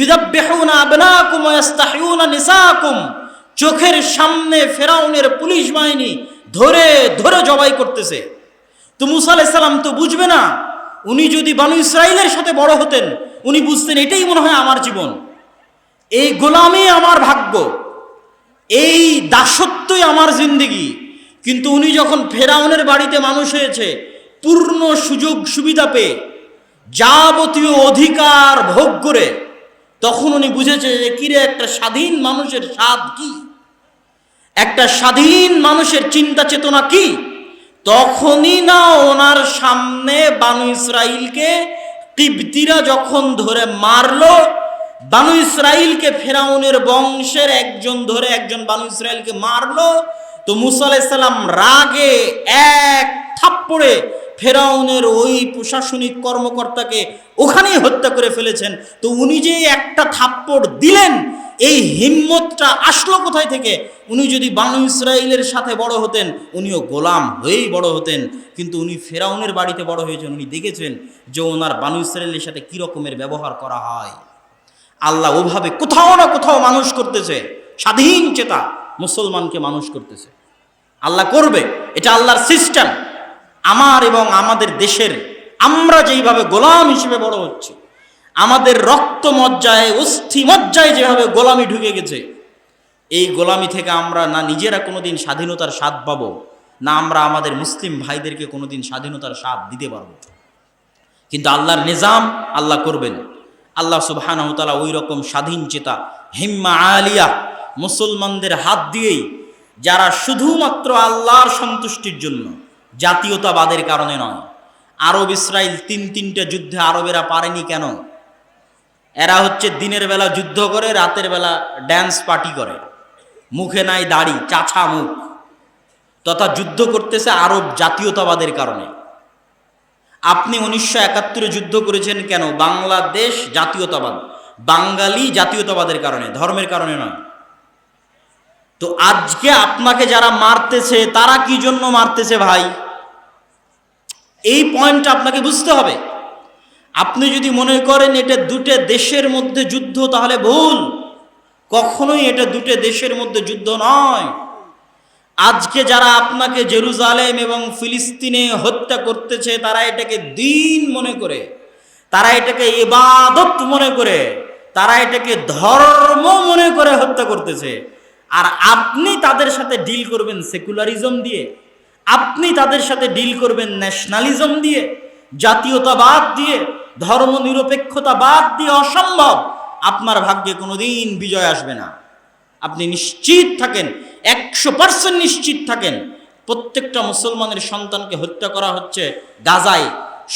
ইউযাব্বিহুনা আবনাকুম ওয়া ইস্তাহয়ুনা নিসাকুম, চোখের সামনে ফেরাউনের পুলিশ বাহিনী ধরে ধরে জবাই করতেছে। তো মুসা আলাইহিস সালাম তো বুঝবে না। উনি যদি বানু ইসরাঈলের সাথে বড় হতেন উনি বুঝতেন এটাই মনে হয় আমার জীবন, এই গোলামি আমার ভাগ্য, এই দাসত্বই আমার জিন্দেগি। কিন্তু উনি যখন ফেরাউনের বাড়িতে মানুষ হয়েছে, পূর্ণ সুযোগ সুবিধা পেয়ে যাবতীয় অধিকার ভোগ করে, তখন উনি বুঝেছে যে কিরে একটা স্বাধীন মানুষের স্বাদ কি, একটা স্বাধীন মানুষের চিন্তা চেতনা কি। তখনই না ওনার সামনে বানু ইসরাঈলকে কিবতীরা যখন ধরে মারলো, বানু ইসরাইলকে, ফেরাউনের বংশের একজন ধরে একজন বানু ইসরাইলকে মারলো, তো মুসা আলাইহিস সালাম রাগে এক থাপ্পড়ে ফেরাউনের ওই প্রশাসনিক কর্মকর্তাকে ওখানেই হত্যা করে ফেলেছেন। তো উনি যে একটা থাপ্পড় দিলেন, এই হিম্মতটা আসলো কোথায় থেকে? উনি যদি বানু ইসরাইলের সাথে বড় হতেন, উনিও গোলাম হয়েই বড় হতেন, কিন্তু উনি ফেরাউনের বাড়িতে বড় হয়েছেন, উনি দেখেছেন যে ওনার বানু ইসরাইলের সাথে কী রকমের ব্যবহার করা হয়। আল্লাহ ওভাবে কোথাও না কোথাও মানুষ করতেছে, স্বাধীন চেতা মুসলমানকে মানুষ করতেছে। আল্লাহ করবে, এটা আল্লাহর সিস্টেম। আমার এবং আমাদের দেশের, আমরা যেইভাবে গোলাম হিসেবে বড় হচ্ছি, আমাদের রক্ত মজ্জায়, অস্থি মজ্জায় যেভাবে গোলামি ঢুকে গেছে, এই গোলামি থেকে আমরা না নিজেরা কোনোদিন স্বাধীনতার স্বাদ পাবো, না আমরা আমাদের মুসলিম ভাইদেরকে কোনোদিন স্বাধীনতার স্বাদ দিতে পারবো। কিন্তু আল্লাহর নিজাম আল্লাহ করবেন। আল্লাহ সুবহানাহু ওয়া তাআলা ওই রকম স্বাধীন চেতা, হিম্মা আলিয়া মুসলমানদের হাত দিয়েই, যারা শুধুমাত্র আল্লাহর সন্তুষ্টির জন্য, জাতীয়তাবাদের কারণে নয়। আরব ইসরায়েল তিনটা যুদ্ধে আরবেরা পারেনি কেন? এরা হচ্ছে দিনের বেলা যুদ্ধ করে, রাতের বেলা ড্যান্স পার্টি করে, মুখে নাই দাড়ি, চাছা মুখ, তথা যুদ্ধ করতেছে আরব জাতীয়তাবাদের কারণে। আপনি 1971 যুদ্ধ করেছেন কেন? বাংলাদেশ জাতীয়তাবাদ, বাঙালি জাতীয়তাবাদের কারণে, ধর্মের কারণে নয়। তো আজকে আপনাকে যারা মারতেছে, তারা কি জন্য মারতেছে ভাই? এই পয়েন্টটা আপনাকে বুঝতে হবে। আপনি যদি মনে করেন এটা দুটো দেশের মধ্যে যুদ্ধ, তাহলে ভুল। কখনোই এটা দুটো দেশের মধ্যে যুদ্ধ নয়। আজকে যারা আপনাকে জেরুজালেম এবং ফিলিস্তিনে হত্যা করতেছে, তারা এটাকে দিন মনে করে, তারা এটাকে ইবাদত মনে করে, তারা এটাকে ধর্ম মনে করে হত্যা করতেছে। আর আপনি তাদের সাথে ডিল করবেন সেকুলারিজম দিয়ে, আপনি তাদের সাথে ডিল করবেন ন্যাশনালিজম দিয়ে, জাতীয়তাবাদ দিয়ে, ধর্মনিরপেক্ষতাবাদ দিয়ে। অসম্ভব। আপনার ভাগ্যে কোনোদিন বিজয় আসবে না। আপনি নিশ্চিত থাকেন, 100% নিশ্চিত থাকেন, প্রত্যেকটা মুসলমানের সন্তানকে হত্যা করা হচ্ছে গাজায়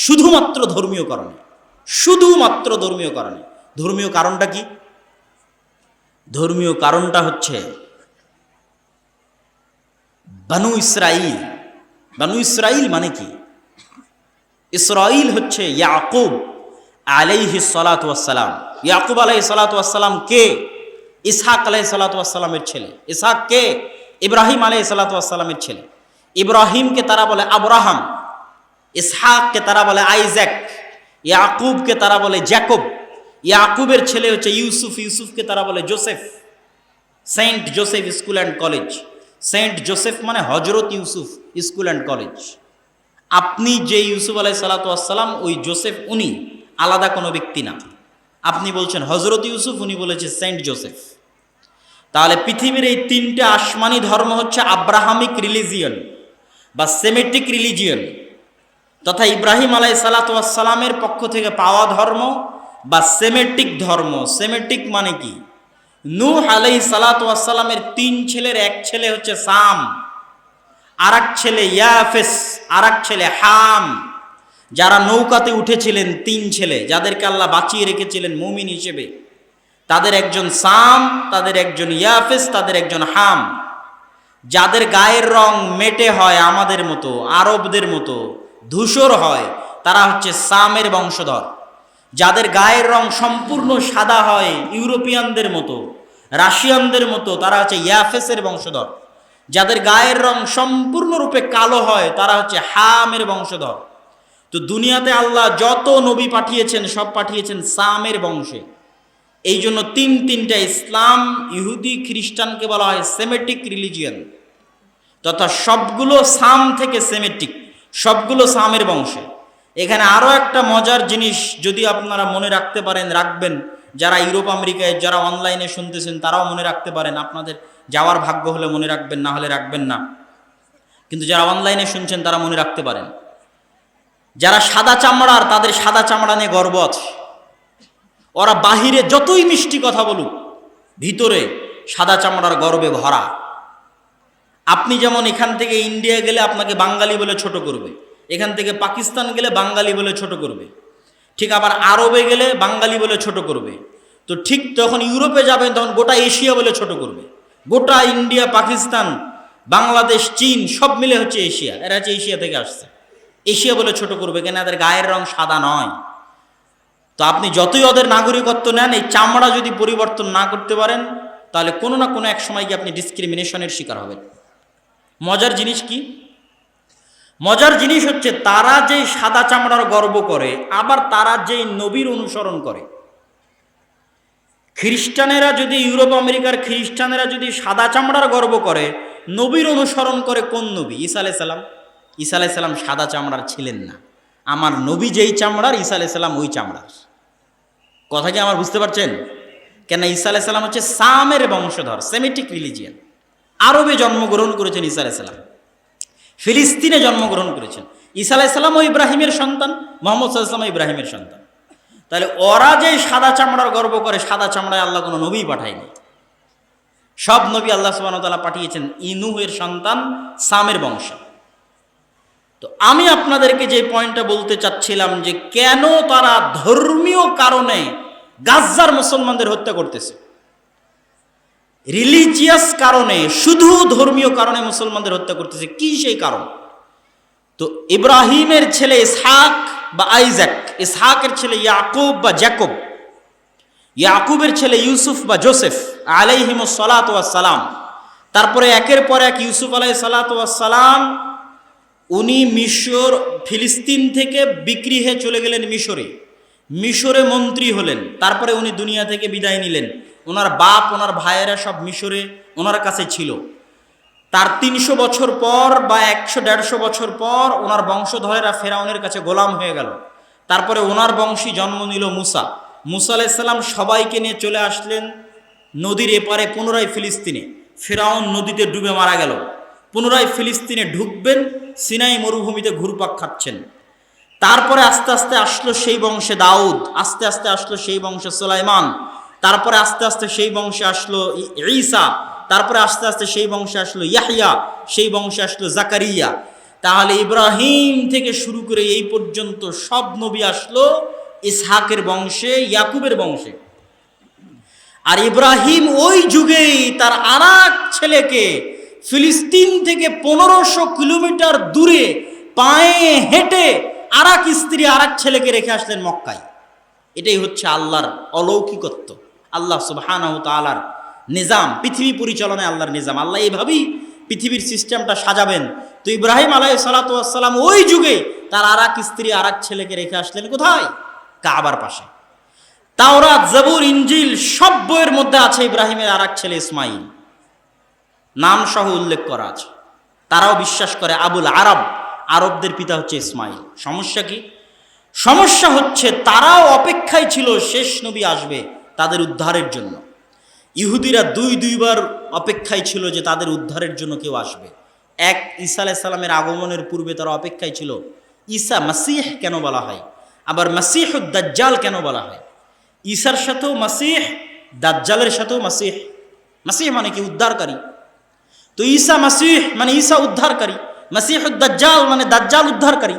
শুধুমাত্র ধর্মীয় কারণে, শুধুমাত্র ধর্মীয় কারণে। ধর্মীয় কারণটা কি? ধর্মীয় কারণটা হচ্ছে বানু ইসরাইল। বানু ইসরাইল মানে কি? ইসরাইল হচ্ছে ইয়াকুব আলাইহিস সালাতু ওয়াস সালাম। ইয়াকুব আলাইহিস সালাতু ওয়াস সালাম কে? ইসহাক আলাইহিস সালাতু ওয়াস সালামের ছেলে। ইসহাক কে? ইব্রাহিম আলাইহিস সালাতু ওয়াস সালামের ছেলে। ইব্রাহিমকে তারা বলে আব্রাহাম, ইসহাককে তারা বলে আইজ্যাক, ইয়াকুবকে তারা বলে জ্যাকব। ইয়াকুবের ছেলে হচ্ছে ইউসুফ, ইউসুফকে তারা বলে Joseph. Saint Joseph school and college. Saint Joseph মানে Hazrat Yusuf school and college. আপনি যে ইউসুফ আলাইহিস সালাতু ওয়াস সালাম, ওই জোসেফ উনি, আলাদা কোনো ব্যক্তি না। আপনি বলছেন হজরত ইউসুফ, উনি বলেছে সেন্ট জোসেফ। তাহলে পৃথিবীর এই তিনটে আসমানি ধর্ম হচ্ছে আব্রাহামিক রিলিজিয়ন বা সেমেটিক রিলিজিয়ন, তথা ইব্রাহিম আলাইহিস সালাতু ওয়াস সালামের পক্ষ থেকে পাওয়া ধর্ম বা সেমেটিক ধর্ম। সেমেটিক মানে কি? নূহ আলাইহিস সালাতু ওয়াস সালামের 3 ছেলের এক ছেলে হচ্ছে সাম, আর এক ছেলে ইয়াফেস, আর এক ছেলে হাম। যারা নৌকাতে উঠেছিলেন 3 ছেলে, যাদেরকে আল্লাহ বাঁচিয়ে রেখেছিলেন মুমিন হিসেবে, তাদের একজন সাম, তাদের একজন ইয়াফেস, তাদের একজন হাম। যাদের গায়ের রং মেটে হয় আমাদের মতো, আরবদের মতো ধূসর হয়, তারা হচ্ছে সামের বংশধর। যাদের গায়ের রং সম্পূর্ণ সাদা হয় ইউরোপিয়ানদের মতো, রাশিয়ানদের মতো, তারা হচ্ছে ইয়াফেসের বংশধর। যাদের গায়ের রং সম্পূর্ণরূপে কালো হয়, তারা হচ্ছে হামের বংশধর। তো দুনিয়াতে আল্লাহ যত নবী পাঠিয়েছেন, সব পাঠিয়েছেন সামের বংশে। এই জন্য তিনটা ইসলাম, ইহুদি, খ্রিস্টানকে বলা হয় সেমেটিক রিলিজিয়ন, তথা সবগুলো সাম থেকে সেমেটিক, সবগুলো সামের বংশে। এখানে আরও একটা মজার জিনিস যদি আপনারা মনে রাখতে পারেন, রাখবেন। যারা ইউরোপ আমেরিকায়, যারা অনলাইনে শুনতেছেন, তারাও মনে রাখতে পারেন। আপনাদের যাওয়ার ভাগ্য হলে মনে রাখবেন, না হলে রাখবেন না। কিন্তু যারা অনলাইনে শুনছেন তারা মনে রাখতে পারেন। যারা সাদা চামড়ার, তাদের সাদা চামড়া নিয়ে গর্ব আছে। ওরা বাহিরে যতই মিষ্টি কথা বলুক, ভিতরে সাদা চামড়ার গর্বে ভরা। আপনি যেমন এখান থেকে ইন্ডিয়া গেলে আপনাকে বাঙালি বলে ছোট করবে, এখান থেকে পাকিস্তান গেলে বাঙালি বলে ছোট করবে, ঠিক আবার আরবে গেলে বাঙালি বলে ছোট করবে। তো তো ঠিক যখন ইউরোপে যাবেন তখন গোটা এশিয়া বলে ছোট করবে, গোটা ইন্ডিয়া, পাকিস্তান, বাংলাদেশ, চীন সব মিলে হচ্ছে এশিয়া, এরা হচ্ছে এশিয়া থেকে আসছে, এশিয়া বলে ছোট করবে, কেন এদের গায়ের রং সাদা নয়। তো আপনি যতই ওদের নাগরিকত্ব নেন, এই চামড়া যদি পরিবর্তন না করতে পারেন তাহলে কোনো না কোনো এক সময় গিয়ে আপনি ডিসক্রিমিনেশনের শিকার হবেন। মজার জিনিস কি? মজার জিনিস হচ্ছে তারা যেই সাদা চামড়ার গর্ব করে, আবার তারা যেই নবীর অনুসরণ করে। খ্রিস্টানেরা যদি, ইউরোপ আমেরিকার খ্রিস্টানেরা যদি সাদা চামড়ার গর্ব করে, নবীর অনুসরণ করে কোন নবী? ঈসা আলাইহিস সালাম। ঈসা আলাইহিস সালাম সাদা চামড়ার ছিলেন না। আমার নবী যেই চামড়ার, ঈসা আলাইহিস সালাম ওই চামড়ার। কথা কি আমার বুঝতে পারছেন? কেন ঈসা আলাইহিস সালাম হচ্ছে সামের বংশধর, সেমিটিক রিলিজিয়ান। আরবে জন্মগ্রহণ করেছেন ঈসা আলাইহিস সালাম, ফিলিস্তিনে জন্মগ্রহণ করেছেন। ঈসা আলাইহিস সালাম ও ইব্রাহিমের সন্তান, মুহাম্মদ সাল্লাল্লাহু আলাইহি ওয়াসাল্লাম ইব্রাহিমের সন্তান। তাহলে ওরা যে সাদা চামড়ার গর্ব করে, সাদা চামড়ায় আল্লাহ কোনো নবী পাঠায়নি। সব নবী আল্লাহ সুবহানাহু ওয়া তাআলা পাঠিয়েছেন নূহের সন্তান, সামের বংশ। তো আমি আপনাদেরকে যে পয়েন্টটা বলতে চাচ্ছিলাম যে কেন তারা ধর্মীয় কারণে গাজ্জার মুসলমানদের হত্যা করতেছে, রিলিজিয়াস কারণে, শুধু ধর্মীয় কারণে মুসলমানদের হত্যা করতেছে। কি সেই কারণ? তো ইব্রাহিমের ছেলে ইসহাক বা আইজাক, ইসহাকের ছেলে ইয়াকুব বা জ্যাকব, ইয়াকুবের ছেলে ইউসুফ বা জোসেফ আলাইহিমুস সালাতু ওয়াস সালাম, তারপরে একের পর এক ইউসুফ আলাইহিস সালাতু ওয়াস সালাম, উনি মিশর, ফিলিস্তিন থেকে বিক্রি হয়ে চলে গেলেন মিশরে, মিশরে মন্ত্রী হলেন। তারপরে উনি দুনিয়া থেকে বিদায় নিলেন। ওনার বাপ, ওনার ভাইয়েরা সব মিশরে ওনার কাছে ছিল। তার 300 বছর পর বা 100-150 বছর পর ওনার বংশধরেরা ফেরাউনের কাছে গোলাম হয়ে গেল। তারপরে ওনার বংশী জন্ম নিল মুসা। মুসা আলাইহিস সালাম সবাইকে নিয়ে চলে আসলেন নদীর এপারে, পুনরায় ফিলিস্তিনে। ফেরাউন নদীতে ডুবে মারা গেল। পুনরায় ফিলিস্তিনে ঢুকবেন, সিনাই মরুভূমিতে ঘুরপাক খাচ্ছেন। তারপরে আস্তে আস্তে আসলো সেই বংশে দাউদ, আস্তে আস্তে আসলো সেই বংশে সুলাইমান, তারপরে আস্তে আস্তে সেই বংশে আসলো ঈসা, তারপরে আস্তে আস্তে সেই বংশে আসলো ইয়াহইয়া, সেই বংশে আসলো জাকারিয়া। তাহলে ইব্রাহিম থেকে শুরু করে এই পর্যন্ত সব নবী আসলো ইসহাকের বংশে, ইয়াকুবের বংশে। আর ইব্রাহিম ওই যুগেই তার আরেক ছেলেকে ফিলিস্তিন থেকে 1500 কিলোমিটার দূরে পায়ে হেঁটে আরেক স্ত্রী, আরেক ছেলেকে রেখে আসলেন মক্কায়। এটাই হচ্ছে আল্লাহর অলৌকিকত্ব, আল্লাহ সুবহানাহু ওয়া তাআলার নিজাম, পৃথিবী পরিচালনায় আল্লাহর নিজাম। আল্লাহ এইভাবেই পৃথিবীর সিস্টেমটা সাজাবেন। তো ইব্রাহিম আলাইহিস সালাতু ওয়াস সালাম ওই যুগে তার আরেক স্ত্রী, আরেক ছেলেকে রেখে আসলেন কোথায়? কাবার পাশে। তাওরাত, জাবুর, ইনজিল সব বইয়ের মধ্যে আছে ইব্রাহিমের আরেক ছেলে ইসমাইল, নাম সহ উল্লেখ করা আছে। তারাও বিশ্বাস করে আবুল আরব, আরবদের পিতা হচ্ছে ইসমাইল। সমস্যা কি? সমস্যা হচ্ছে তারাও অপেক্ষায় ছিল শেষ নবী আসবে তাদের উদ্ধারের জন্য। ইহুদিরা দুইবার অপেক্ষায় ছিল যে তাদের উদ্ধারের জন্য কেউ আসবে। এক, ঈসা আলাইহিস সালামের আগমনের পূর্বে তারা অপেক্ষায় ছিল ঈসা মাসিহ কেন বলা হয়, আবার মাসিহুদ দাজ্জাল কেন বলা হয়। ঈসার সাথেও মাসিহ, দাজ্জালের সাথেও মাসিহ। মাসিহ মানে কি? উদ্ধারকারী। তো ঈসা মাসিহ মানে ঈসা উদ্ধারকারী, মাসিহুদ দাজ্জাল মানে দাজ্জাল উদ্ধারকারী।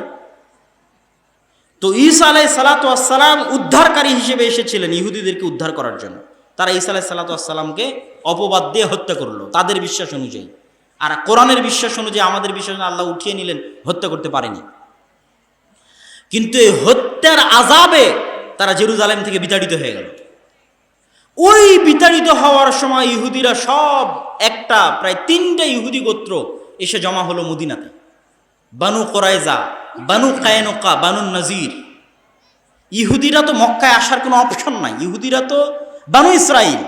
তো ঈসা আলাইহিস সালাতু ওয়াস সালাম উদ্ধারকারী হিসেবে এসেছিলেন ইহুদিদেরকে উদ্ধার করার জন্য। তারা ঈসা আলাইহিস সালাতু ওয়াস সালামকে অপবাদ দিয়ে হত্যা করলো তাদের বিশ্বাস অনুযায়ী। আর কোরআনের বিশ্বাস অনুযায়ী, আমাদের বিশ্বাস আল্লাহ উঠিয়ে নিলেন, হত্যা করতে পারেনি। কিন্তু এই হত্যার আযাবে তারা জেরুজালেম থেকে বিতাড়িত হয়ে গেল। ওই বিতাড়িত হওয়ার সময় ইহুদিরা সব একটা প্রায় 3টে ইহুদি গোত্র এসে জমা হলো মদিনাতে। বানু কুরাইজা, বানু কায়নুকা, বানু নাজির। ইহুদিরা তো মক্কায় আসার কোনো অপশন নাই। ইহুদিরা তো বানু ইসরাইল,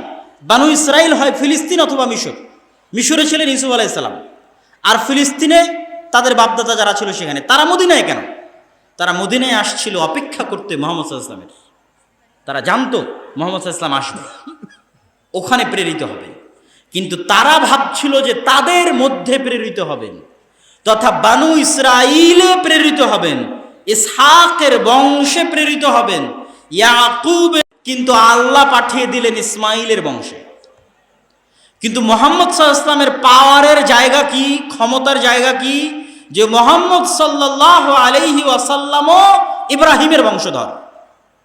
বানু ইসরাইল হয় ফিলিস্তিন অথবা মিশর। মিশরে ছিলেন ইউসুফ আলাইহিস সালাম, আর ফিলিস্তিনে তাদের বাপদাদা যারা ছিল সেখানে। তারা মদিনায় কেন? তারা মদিনায় আসছিল অপেক্ষা করতে মুহাম্মদ সাল্লাল্লাহু আলাইহি ওয়াসাল্লামের। তারা জানতো মুহাম্মদ সাল্লাল্লাহু আলাইহি ওয়াসাল্লাম আসবে, ওখানে প্রেরিত হবে। কিন্তু তারা ভাবছিল যে তাদের মধ্যে প্রেরিত হবেন, তথা বানু ইসরাইলে প্রেরিত হবেন, ইসহাকের বংশে প্রেরিত হবেন, ইয়াকুবে। কিন্তু আল্লাহ পাঠিয়ে দিলেন ইসমাইলের বংশে। কিন্তু মুহাম্মদ সাল্লাল্লাহু আলাইহি ওয়াসাল্লামের পাওয়ারের জায়গা কি, ক্ষমতার জায়গা কি? যে মুহাম্মদ সাল্লাল্লাহু আলাইহি ওয়াসাল্লামও ইব্রাহিমের বংশধর।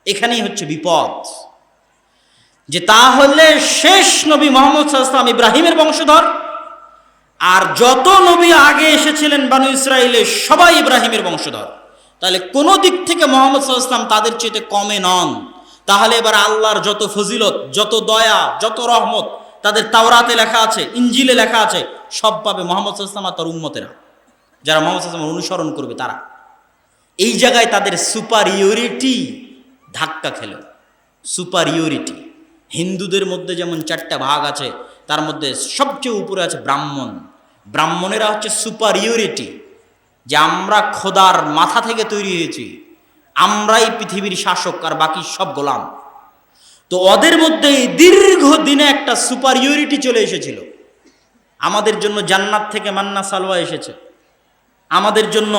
এখানেই হচ্ছে বিপদ, যে তাহলে শেষ নবী মুহাম্মদ সাল্লাল্লাহু আলাইহি ওয়াসাল্লাম ইব্রাহিমের বংশধর, আর যত নবী আগে এসেছিলেন বানু ইসরাইলে সবাই ইব্রাহিমের বংশধর। তাহলে কোন দিক থেকে মুহাম্মদ সাল্লাল্লাহু আলাইহি ওয়াসাল্লাম তাদের চেয়ে কমে নন। তাহলে এবার আল্লাহর যত ফজিলত, যত দয়া, যত রহমত তাদের তাওরাতে লেখা আছে, ইনজিলে লেখা আছে, সব পাবে মুহাম্মদ সাল্লাল্লাহু আলাইহি ওয়াসাল্লাম আর তার উম্মতেরা, যারা মুহাম্মদ সাল্লাল্লাহু আলাইহি ওয়াসাল্লাম অনুসরণ করবে তারা। এই জায়গায় তাদের সুপারিয়রিটি ধাক্কা খেল। সুপারিয়রিটি, হিন্দুদের মধ্যে যেমন 4টা ভাগ আছে, তার মধ্যে সবচেয়ে উপরে আছে ব্রাহ্মণ। ব্রাহ্মণেরা হচ্ছে সুপারিয়রিটি, যে আমরা খোদার মাথা থেকে তৈরি হয়েছি, আমরাই পৃথিবীর শাসক আর বাকি সব গোলাম। তো ওদের মধ্যে এই দীর্ঘদিনে একটা সুপারিয়রিটি চলে এসেছিল। আমাদের জন্য জান্নাত থেকে মান্না সালওয়া এসেছে, আমাদের জন্য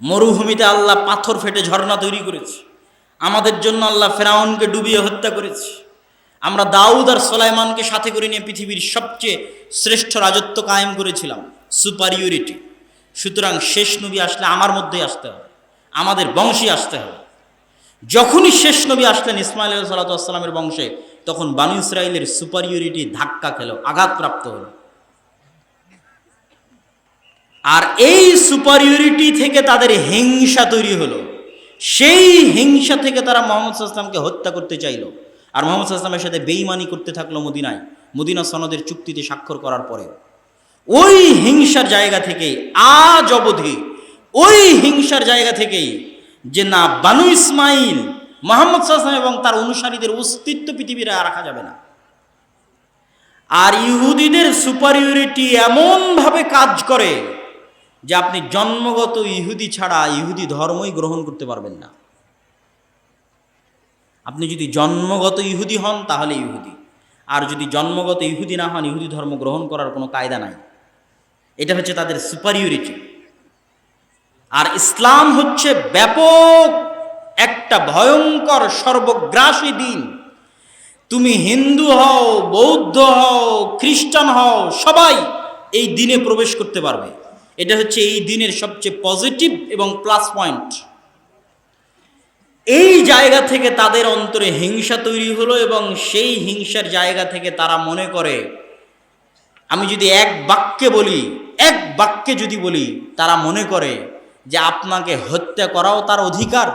মরুভূমিতে আল্লাহ পাথর ফেটে ঝর্ণা তৈরি করেছে, আমাদের জন্য আল্লাহ ফেরাউনকে ডুবিয়ে হত্যা করেছে, আমরা দাউদ আর সুলাইমানকে সাথে করে নিয়ে পৃথিবীর সবচেয়ে শ্রেষ্ঠ রাজত্ব কায়েম করেছিলাম। সুপারিয়রিটি। সুতরাং শেষ নবী আসলে আমার মধ্যেই আসতে হবে, আমাদের বংশে আসতে হবে। যখনই শেষ নবী আসলেন ইসমাঈল আলাইহিস সালামের বংশে, তখন বানু ইসরাইলের সুপারিয়রিটি ধাক্কা খেল, আঘাতপ্রাপ্ত হল। আর এই সুপারিয়রিটি থেকে তাদের হিংসা তৈরি হলো। সেই হিংসা থেকে তারা মুহাম্মদ সাল্লাল্লাহু আলাইহি ওয়াসাল্লামকে হত্যা করতে চাইল, আর মুহাম্মদ সাল্লাল্লাহু আলাইহি ওয়াসাল্লামের সাথে বেঈমানি করতে থাকলো মদিনায়, মদিনা সনদের চুক্তিতে স্বাক্ষর করার পরে। ওই হিংসার জায়গা থেকেই আজ অবধি, ওই হিংসার জায়গা থেকেই যে না, বানু ইসমাইল, মুহাম্মদ সাল্লাল্লাহু আলাইহি ওয়াসাল্লাম এবং তার অনুসারীদের অস্তিত্ব পৃথিবীতে রাখা যাবে না। আর ইহুদিদের সুপারিয়রিটি এমনভাবে কাজ করে যে আপনি জন্মগত ইহুদি ছাড়া ইহুদি ধর্মই গ্রহণ করতে পারবেন না। আপনি যদি জন্মগত ইহুদি হন তাহলে ইহুদি, আর যদি জন্মগত ইহুদি না হন, ইহুদি ধর্ম গ্রহণ করার কোনো কায়দা নাই। এটা হচ্ছে তাদের সুপারিয়রিটি। আর ইসলাম হচ্ছে ব্যাপক একটা ভয়ঙ্কর সর্বগ্রাসী দিন। তুমি হিন্দু হও, বৌদ্ধ হও, খ্রিস্টান হও, সবাই এই দিনে প্রবেশ করতে পারবে। এটা হচ্ছে এই দিনের সবচেয়ে পজিটিভ এবং প্লাস পয়েন্ট। এই জায়গা থেকে তাদের অন্তরে হিংসা তৈরি হলো, এবং সেই হিংসার জায়গা থেকে তারা মনে করে, আমি যদি এক বাক্যে যদি বলি, তারা মনে করে যে আপনাকে হত্যা করাও তার অধিকার,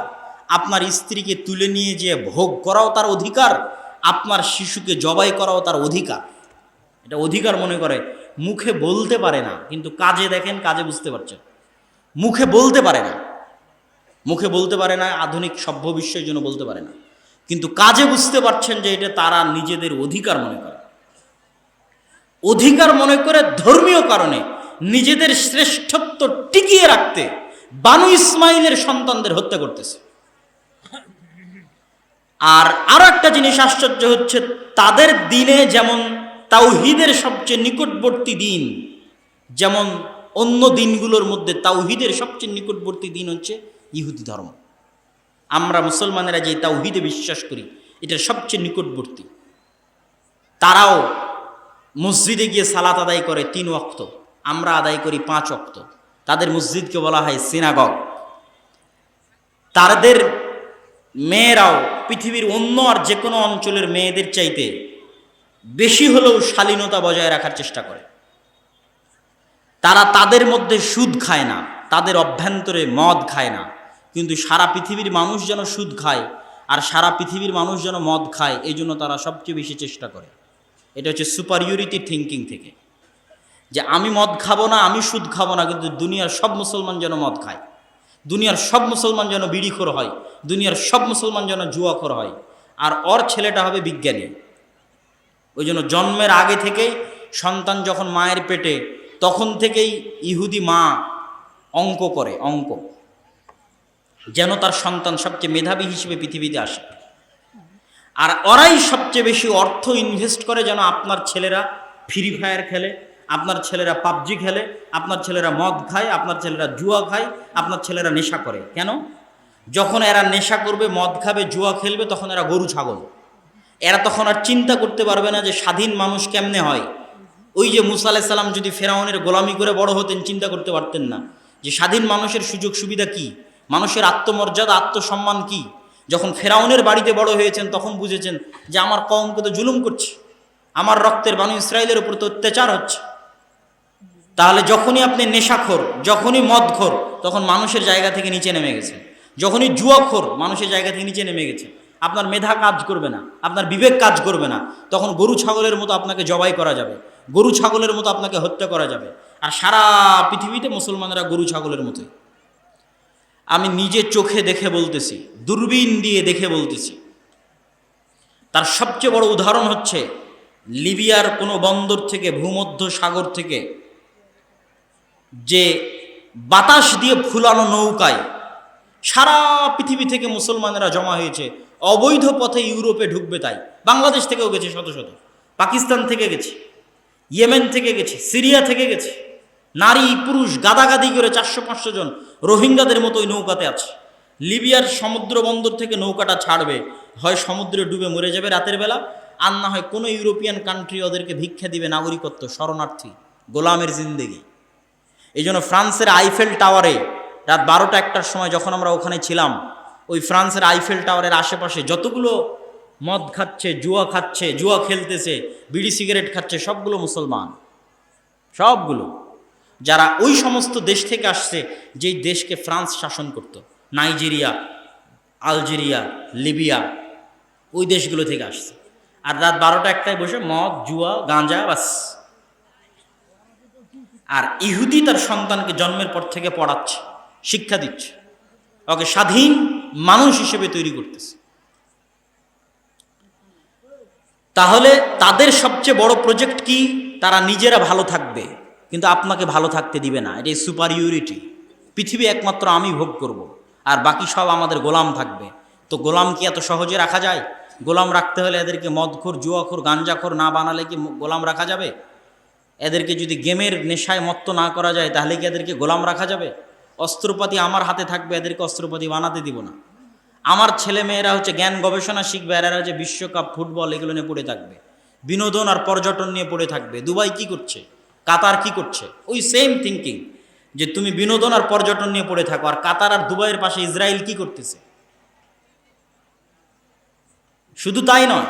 আপনার স্ত্রীকে তুলে নিয়ে যেয়ে ভোগ করাও তার অধিকার, আপনার শিশুকে জবাই করাও তার অধিকার। এটা অধিকার মনে করে। মুখে বলতে পারে না, কিন্তু কাজে দেখেন, কাজে বুঝতে পারছেন। মুখে বলতে পারে না, আধুনিক সভ্য বিশ্বের জন্য বলতে পারে না, কিন্তু কাজে বুঝতে পারছেন যে এটা তারা নিজেদের অধিকার মনে করে। অধিকার মনে করে ধর্মীয় কারণে নিজেদের শ্রেষ্ঠত্ব টিকিয়ে রাখতে বানু ইসমাইলের সন্তানদের হত্যা করতেছে। আর আরো একটা জিনিস আশ্চর্য হচ্ছে, তাদের দিনে যেমন তাওহীদের সবচেয়ে নিকটবর্তী দিন, যেমন অন্য দিনগুলোর মধ্যে তাওহীদের সবচেয়ে নিকটবর্তী দিন হচ্ছে ইহুদি ধর্ম। আমরা মুসলমানেরা যে তাওহীদে বিশ্বাস করি, এটার সবচেয়ে নিকটবর্তী। তারাও মসজিদে গিয়ে সালাত আদায় করে 3 ওয়াক্ত, আমরা আদায় করি 5 ওয়াক্ত। তাদের মসজিদকে বলা হয় সিনাগগ। তাদের মেয়েরাও পৃথিবীর অন্য আর যে কোনো অঞ্চলের মেয়েদের চাইতে বেশি হলেও শালীনতা বজায় রাখার চেষ্টা করে। তারা তাদের মধ্যে সুদ খায় না, তাদের অভ্যন্তরে মদ খায় না, কিন্তু সারা পৃথিবীর মানুষ যেন সুদ খায় আর সারা পৃথিবীর মানুষ যেন মদ খায়, এই জন্য তারা সবচেয়ে বেশি চেষ্টা করে। এটা হচ্ছে সুপারিয়রিটি থিঙ্কিং থেকে, যে আমি মদ খাবো না, আমি সুদ খাবো না, কিন্তু দুনিয়ার সব মুসলমান যেন মদ খায়, দুনিয়ার সব মুসলমান যেন বিড়িখোর হয়, দুনিয়ার সব মুসলমান যেন জুয়াখোর হয়, আর ওর ছেলেটা হবে বিজ্ঞানী। ওই জন্য জন্মের আগে থেকেই সন্তান যখন মায়ের পেটে, তখন থেকেই ইহুদি মা অঙ্ক করে, অঙ্ক যেন তার সন্তান সবচেয়ে মেধাবী হিসেবে পৃথিবীতে আসে। আর ওরাই সবচেয়ে বেশি অর্থ ইনভেস্ট করে যেন আপনার ছেলেরা ফ্রি ফায়ার খেলে, আপনার ছেলেরা পাবজি খেলে, আপনার ছেলেরা মদ খায়, আপনার ছেলেরা জুয়া খায়, আপনার ছেলেরা নেশা করে। কেন? যখন এরা নেশা করবে, মদ খাবে, জুয়া খেলবে, তখন এরা গরু ছাগল। এরা তখন আর চিন্তা করতে পারবে না যে স্বাধীন মানুষ কেমনে হয়। ওই যে মুসা আলাইহিস সালাম যদি ফেরাউনের গোলামি করে বড় হতেন, চিন্তা করতে পারতেন না যে স্বাধীন মানুষের সুযোগ সুবিধা কি, মানুষের আত্মমর্যাদা, আত্মসম্মান কি। যখন ফেরাউনের বাড়িতে বড় হয়েছেন তখন বুঝেছেন যে আমার কওমকে তো জুলুম করছে, আমার রক্তের বানু ইসরায়েলের উপর তো অত্যাচার হচ্ছে। তাহলে যখনই আপনি নেশাখোর, যখনই মদখোর, তখন মানুষের জায়গা থেকে নিচে নেমে গেছে। যখনই জুয়াখোর, মানুষের জায়গা থেকে নিচে নেমে গেছে। আপনার মেধা কাজ করবে না, আপনার বিবেক কাজ করবে না, তখন গরু ছাগলের মতো আপনাকে জবাই করা যাবে, গরু ছাগলের মতো আপনাকে হত্যা করা যাবে। আর সারা পৃথিবীতে মুসলমানেরা গরু ছাগলের মতোই। আমি নিজে চোখে দেখে বলতেছি, দূরবীন দিয়ে দেখে বলতেছি। তার সবচেয়ে বড় উদাহরণ হচ্ছে লিবিয়ার কোনো বন্দর থেকে, ভূমধ্য সাগর থেকে যে বাতাস দিয়ে ফুলানো নৌকায় সারা পৃথিবী থেকে মুসলমানেরা জমা হয়েছে, অবৈধ পথে ইউরোপে ঢুকবে তাই। বাংলাদেশ থেকেও গেছে শত শত, পাকিস্তান থেকে গেছে, ইয়েমেন থেকে গেছে, সিরিয়া থেকে গেছে। নারী পুরুষ গাদাগাদি করে 400-500 জন রোহিঙ্গাদের মতো ওই নৌকাতে আছে। লিবিয়ার সমুদ্র বন্দর থেকে নৌকাটা ছাড়বে, হয় সমুদ্রে ডুবে মরে যাবে রাতের বেলা, আর না হয় কোনো ইউরোপিয়ান কান্ট্রি ওদেরকে ভিক্ষা দিবে নাগরিকত্ব, শরণার্থী, গোলামের জিন্দেগি। এই জন্য ফ্রান্সের আইফেল টাওয়ারে রাত 12টা-1টার সময় যখন আমরা ওখানে ছিলাম, ওই ফ্রান্সের আইফেল টাওয়ারের আশেপাশে যতগুলো মদ খাচ্ছে, জুয়া খেলতেছে, বিড়ি সিগারেট খাচ্ছে, সবগুলো মুসলমান, সবগুলো যারা ওই সমস্ত দেশ থেকে আসছে যেই দেশকে ফ্রান্স শাসন করত, নাইজেরিয়া, আলজেরিয়া, লিবিয়া, ওই দেশগুলো থেকে আসছে। আর রাত 12টা-1টায় বসে মদ, জুয়া, গাঁজা, বাস। আর ইহুদি তার সন্তানকে জন্মের পর থেকে পড়াচ্ছে, শিক্ষা দিচ্ছে, ওকে স্বাধীন মানুষ হিসেবে তৈরি করতেছে। তাহলে তাদের সবচেয়ে বড় প্রজেক্ট কি? তারা নিজেরা ভালো থাকবে কিন্তু আপনাকে ভালো থাকতে দিবে না। এটাই সুপারিয়রিটি। পৃথিবী একমাত্র আমি ভোগ করব, আর বাকি সব আমাদের গোলাম থাকবে। তো গোলাম কি এত সহজে রাখা যায়? গোলাম রাখতে হলে এদেরকে মদখোর, জুয়াখোর, গাঞ্জাখোর না বানালে কি গোলাম রাখা যাবে? এদেরকে যদি গেমের নেশায় মত্ত না করা যায় তাহলে কি এদেরকে গোলাম রাখা যাবে? অস্ত্রপাতি আমার হাতে থাকবে, এদেরকে অস্ত্রপাতি বানাতে দিব না। আমার ছেলে মেয়েরা হচ্ছে জ্ঞান গবেষণা শিখবে, আর এরা হচ্ছে বিশ্বকাপ, ফুটবল এগুলো নিয়ে পড়ে থাকবে, বিনোদন আর পর্যটন নিয়ে পড়ে থাকবে। দুবাই কি করছে, কাতার কি করছে? ওই সেম থিঙ্কিং, যে তুমি বিনোদন আর পর্যটন নিয়ে পড়ে থাকো, আর কাতার আর দুবাইয়ের পাশে ইসরায়েল কি করতেছে। শুধু তাই নয়,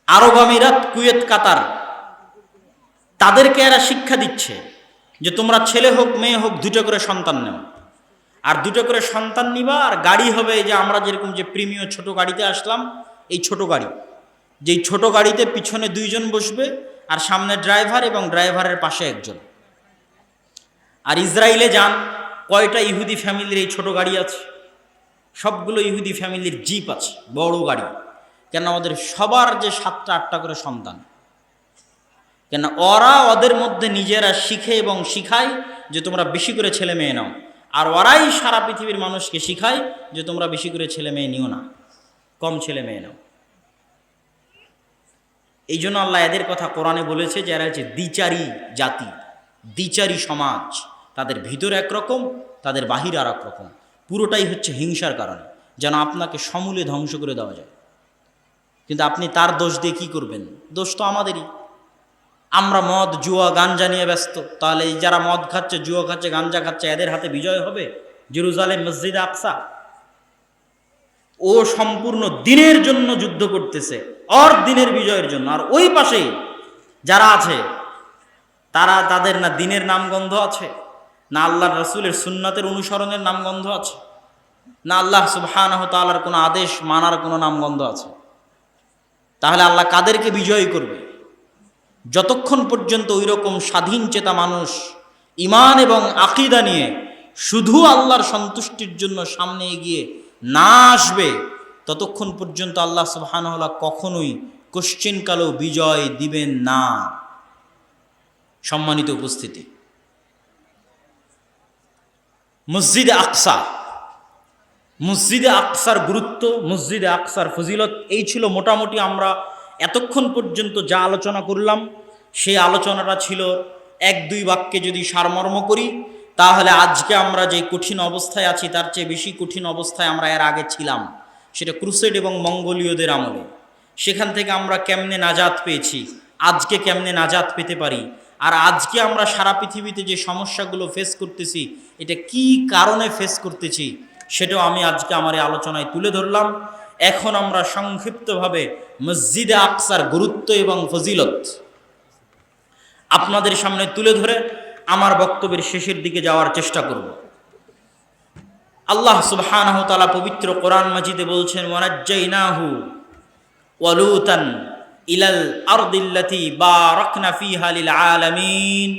আরব আমিরাত, কুয়েত, কাতার, তাদেরকে এরা শিক্ষা দিচ্ছে যে তোমরা ছেলে হোক মেয়ে হোক 2টা করে সন্তান নেও, আর 2টা করে সন্তান নিবা, আর গাড়ি হবে এই যে আমরা যেরকম যে প্রিমিয় ছোট গাড়িতে আসলাম, এই ছোট গাড়ি, যেই ছোট গাড়িতে পিছনে 2 জন বসবে আর সামনে ড্রাইভার এবং ড্রাইভারের পাশে একজন। আর ইসরায়েলে যান, কয়টা ইহুদি ফ্যামিলির এই ছোট গাড়ি আছে? সবগুলো ইহুদি ফ্যামিলির জিপ আছে, বড় গাড়ি। কেন? ওদের সবার যে 7টা-8টা করে সন্তান। কেন? ওরা ওদের মধ্যে নিজেরা শিখে এবং শিখায় যে তোমরা বেশি করে ছেলে মেয়ে নাও, আর ওরাই সারা পৃথিবীর মানুষকে শিখায় যে তোমরা বেশি করে ছেলে মেয়ে নিও না, কম ছেলে মেয়ে নাও। এই জন্য আল্লাহ এদের কথা কোরআনে বলেছে যে এরা হচ্ছে দ্বিচারী জাতি, দ্বিচারী সমাজ। তাদের ভিতর একরকম, তাদের বাহির আর এক রকম। পুরোটাই হচ্ছে হিংসার কারণে, যেন আপনাকে সমূলে ধ্বংস করে দেওয়া যায়। কিন্তু আপনি তার দোষ দিয়ে কী করবেন? দোষ তো আমাদেরই। আমরা মদ, জুয়া, গাঞ্জা নিয়ে ব্যস্ত। তাহলে এই যারা মদ খাচ্ছে, জুয়া খাচ্ছে, গাঞ্জা খাচ্ছে, এদের হাতে বিজয় হবে জেরুজালেম, মসজিদে আকসা। ও সম্পূর্ণ দিনের জন্য যুদ্ধ করতেছে, আর দিনের বিজয়ের জন্য। আর ওই পাশে যারা আছে তাদের না দিনের নামগন্ধ আছে, না আল্লাহর রাসূলের সুন্নাতের অনুসরণের নামগন্ধ আছে, না আল্লাহ সুবহানাহু ওয়া তাআলার কোনো আদেশ মানার কোনো নামগন্ধ আছে। তাহলে আল্লাহ কাদেরকে বিজয়ী করবে? যতক্ষণ পর্যন্ত ওই রকম স্বাধীন চেতা মানুষ ঈমান এবং আকীদা নিয়ে শুধু আল্লাহর সন্তুষ্টির জন্য সামনে এগিয়ে না আসবে, ততক্ষণ পর্যন্ত আল্লাহ সুবহানাহু ওয়া তাআলা কখনোই কোশ্চিনকালেও বিজয় দিবেন না। সম্মানিত উপস্থিতি, মসজিদে আকসা, মসজিদে আকসার গুরুত্ব, মসজিদে আকসার ফজিলত, এই ছিল মোটামুটি আমরা এতক্ষণ পর্যন্ত যা আলোচনা করলাম। সেই আলোচনাটা ছিল 1-2 বাক্যে যদি সারমর্ম করি, তাহলে আজকে আমরা যে কঠিন অবস্থায় আছি তার চেয়ে বেশি কঠিন অবস্থায় আমরা এর আগে ছিলাম। সেটা ক্রুসেড এবং মঙ্গোলীয়দের আমলে। সেখান থেকে আমরা কেমনে নাজাত পেয়েছি, আজকে কেমনে নাজাত পেতে পারি, আর আজকে আমরা সারা পৃথিবীতে যে সমস্যাগুলো ফেস করতেছি এটা কি কারণে ফেস করতেছি, সেটাও আমি আজকে আমার এই আলোচনায় তুলে ধরলাম। এখন আমরা সংক্ষিপ্তভাবে মসজিদে আকসার গুরুত্ব এবং ফজিলত আপনাদের সামনে তুলে ধরে আমার বক্তব্যের শেষের দিকে যাওয়ার চেষ্টা করব। আল্লাহ সুবহানাহু ওয়া তাআলা পবিত্র কোরআন মাজিদে বলছেন, ওয়ানাজ্জাইনাহু ওয়া লূতান ইলাল আরদিল্লাতী বারাকনা ফীহা লিল আলামিন।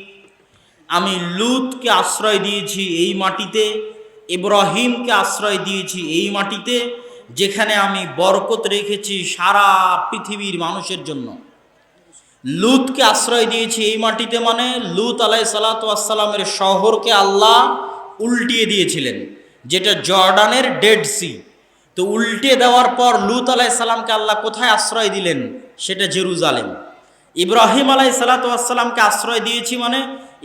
আমি লূতকে আশ্রয় দিয়েছি এই মাটিতে, ইব্রাহিমকে আশ্রয় দিয়েছি এই মাটিতে, যেখানে আমি বরকত রেখেছি সারা পৃথিবীর মানুষের জন্য। লূতকে আশ্রয় দিয়েছি এই মাটিতে মানে লূত আলাইহিসসালাতু ওয়াসসালামের শহরকে আল্লাহ উল্টিয়ে দিয়েছিলেন, যেটা জর্ডানের ডেড সি। তো উল্টে দেওয়ার পর লূত আলাইহিসসালামকে আল্লাহ কোথায় আশ্রয় দিলেন? সেটা জেরুজালেম। ইব্রাহিম আলাইহিসসালাতু ওয়াসসালামকে আশ্রয় দিয়েছি মানে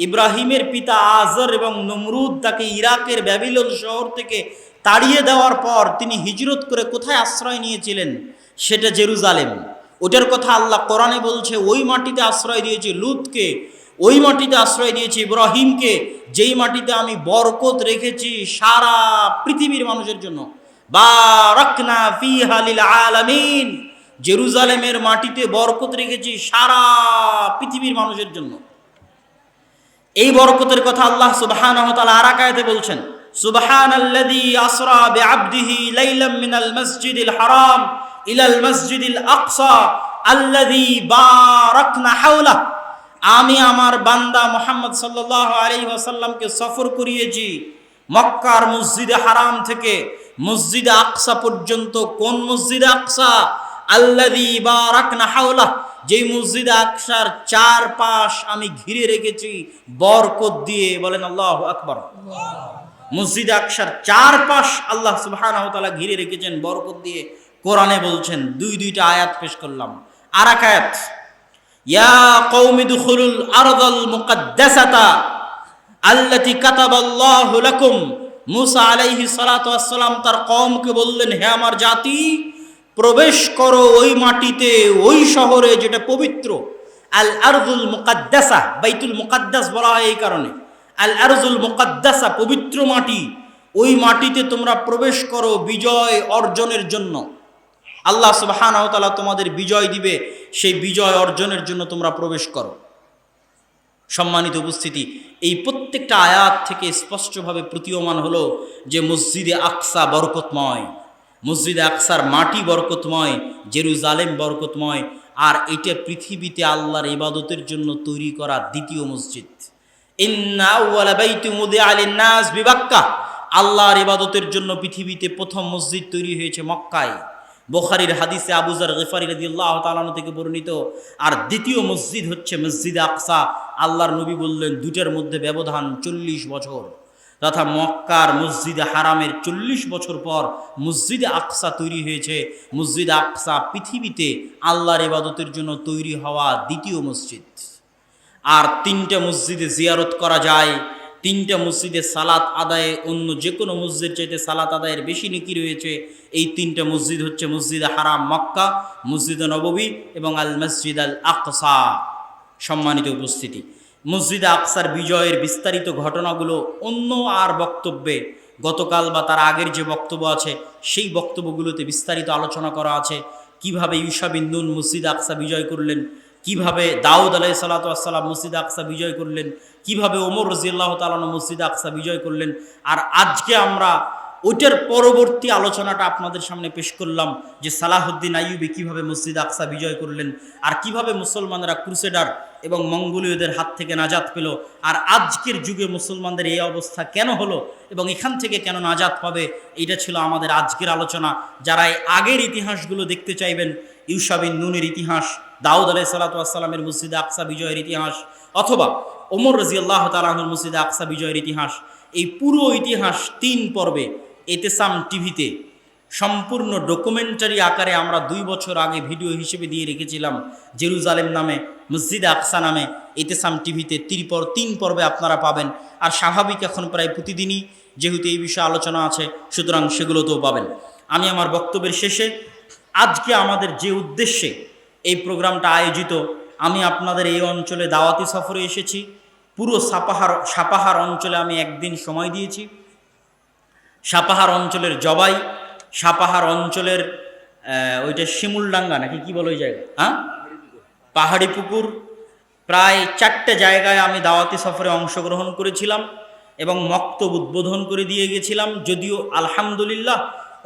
ইব্রাহিমের পিতা আজর এবং নমরুদ তাকে ইরাকের ব্যাবিলন শহর থেকে তাড়িয়ে দেওয়ার পর তিনি হিজরত করে কোথায় আশ্রয় নিয়েছিলেন? সেটা জেরুজালেম। ওটার কথা আল্লাহ কোরআনে বলছে, ওই মাটিতে আশ্রয় দিয়েছি লূতকে, ওই মাটিতে আশ্রয় দিয়েছি ইব্রাহিমকে, যেই মাটিতে আমি বরকত রেখেছি সারা পৃথিবীর মানুষের জন্য। বারাকনা ফীহা লিল আলামিন, জেরুজালেমের মাটিতে বরকত রেখেছি সারা পৃথিবীর মানুষের জন্য। এই বরকতের কথা আল্লাহ সুবহানাহু ওয়া তাআলা আর এক আয়াতে বলছেন, সুবহানাল্লাযী আসরা বিআবদিহি লাইলাম মিনাল মাসজিদিল হারাম ইলাল মাসজিদিল আকসা আল্লাযী বারাকনা হাওলা। আমি আমার বান্দা মুহাম্মদ সাল্লাল্লাহু আলাইহি ওয়াসাল্লামকে সফর করিয়েছি মক্কার মসজিদে হারাম থেকে মসজিদে আকসা পর্যন্ত। কোন মসজিদে আকসা? আল্লাযী বারাকনা হাওলা, যেই মসজিদে আকসার চারপাশ আমি ঘিরে রেখেছি বরকত দিয়ে। বলেন আল্লাহু আকবার। মসজিদে আকসার চারপাশ আল্লাহ সুবহানাহু ওয়া তাআলা ঘিরে রেখেছেন বরকত দিয়ে। কোরআনে বলছেন, দুইটা আয়াত পেশ করলাম। আর এক আয়াত, ইয়া কওমি দুখুলুল আরদাল মুকাদ্দাসাতা আল্লাতী কাতাবাল্লাহু লাকুম। মুসা আলাইহিস সালাতু ওয়াস সালাম তার কওমকে বললেন, হে আমার জাতি, প্রবেশ করো ওই মাটিতে, ওই শহরে যেটা পবিত্র। আল আরদুল মুকাদ্দাসা, বাইতুল মুকাদ্দাস বলা হয় এই কারণে। আল আরদুল মুকাদ্দাসা, পবিত্র মাটি, ওই মাটিতে তোমরা প্রবেশ করো বিজয় অর্জনের জন্য। আল্লাহ সুবহানাহু ওয়া তাআলা তোমাদের বিজয় দিবে, সেই বিজয় অর্জনের জন্য তোমরা প্রবেশ করো। সম্মানিত উপস্থিতি, এই প্রত্যেকটা আয়াত থেকে স্পষ্টভাবে প্রতীয়মান হলো যে মসজিদে আকসা বরকতময়, মসজিদে আকসার মাটি বরকতময়, জেরুজালেম বরকতময়। আর এটা পৃথিবীতে আল্লাহর ইবাদতের জন্য তৈরি করা দ্বিতীয় মসজিদ। ইন্না আউওয়ালা বাইতি মুদিআ লিন-নাস বিবাক্কাহ, আল্লাহর ইবাদতের জন্য পৃথিবীতে প্রথম মসজিদ তৈরি হয়েছে মক্কায়। বুখারীর হাদিসে আবু যর গিফারী রাদিয়াল্লাহু তাআলা আনহু থেকে বর্ণিত। আর দ্বিতীয় মসজিদ হচ্ছে মসজিদে আকসা। আল্লাহর নবী বললেন, দুইটার মধ্যে ব্যবধান 40 বছর, তথা মক্কার মসজিদে হারামের 40 বছর পর মসজিদে আকসা তৈরি হয়েছে। মসজিদে আকসা পৃথিবীতে আল্লাহর ইবাদতের জন্য তৈরি হওয়া দ্বিতীয় মসজিদ। আর 3টা মসজিদে জিয়ারত করা যায়, 3টা মসজিদে সালাত আদায়ে অন্য যে কোনো মসজিদ চাইতে সালাত আদায়ের বেশি নেকি রয়েছে। এই 3টা মসজিদ হচ্ছে মসজিদে হারাম মক্কা, মসজিদে নববী এবং আল মসজিদ আল আকসা। সম্মানিত উপস্থিতি, মসজিদে আকসার বিজয়ের বিস্তারিত ঘটনাগুলো অন্য আর বক্তব্যে, গতকাল বা তার আগের যে বক্তব্য আছে সেই বক্তব্যগুলোতে বিস্তারিত আলোচনা করা আছে। কিভাবে ইউশা বিন নুন মসজিদে আকসা বিজয় করলেন, কিভাবে দাউদ আলাইহিস সালাতু ওয়াস সালাম মসজিদে আকসা বিজয় করলেন, কিভাবে ওমর রাদিয়াল্লাহু তাআলা মসজিদে আকসা বিজয় করলেন। আর আজকে আমরা ওইটার পরবর্তী আলোচনাটা আপনাদের সামনে পেশ করলাম যে সালাহুদ্দিন আইয়ুবী কিভাবে মসজিদ আকসা বিজয় করলেন, আর কিভাবে মুসলমানরা ক্রুসেডার এবং মঙ্গোলীয়দের হাত থেকে নাজাত পেল, আর আজকের যুগে মুসলমানদের এই অবস্থা কেন হলো এবং এখান থেকে কেন নাজাত পাবে। এটা ছিল আমাদের আজকের আলোচনা। যারা এই আগের ইতিহাসগুলো দেখতে চাইবেন, ইউশা বিন নুনের ইতিহাস, দাউদ আলাইহিস সালাতু ওয়াস সালামের মসজিদে আকসা বিজয়ের ইতিহাস, অথবা ওমর রাদিয়াল্লাহু তাআলা আনহুর মসজিদে আকসা বিজয়ের ইতিহাস, এই পুরো ইতিহাস 3 পর্বে এতেসাম টিভিতে সম্পূর্ণ ডকুমেন্টারি আকারে আমরা 2 বছর আগে ভিডিও হিসেবে দিয়ে রেখেছিলাম। জেরুজালেম নামে, মসজিদে আকসা নামে এতেসাম টিভিতে 3 পর্বে আপনারা পাবেন। আর স্বাভাবিক এখন প্রায় প্রতিদিনই যেহেতু এই বিষয়ে আলোচনা আছে, সুতরাং সেগুলোতেও পাবেন। আমি আমার বক্তব্যের শেষে আজকে আমাদের যে উদ্দেশ্যে এই প্রোগ্রামটা আয়োজিত, আমি আপনাদের এই অঞ্চলে দাওয়াতি সফরে এসেছি। পুরো সাপাহার অঞ্চলে আমি 1 দিন সময় দিয়েছি। সাপাহার অঞ্চলের জবাই, সাপাহার অঞ্চলের ওইটা শিমুলডাঙ্গা নাকি কি বলে ওই জায়গা, হ্যাঁ, পাহাড়ি পুকুর, প্রায় 4টে জায়গায় আমি দাওয়াতি সফরে অংশগ্রহণ করেছিলাম এবং মক্তব উদ্বোধন করে দিয়ে গেছিলাম। যদিও আলহামদুলিল্লাহ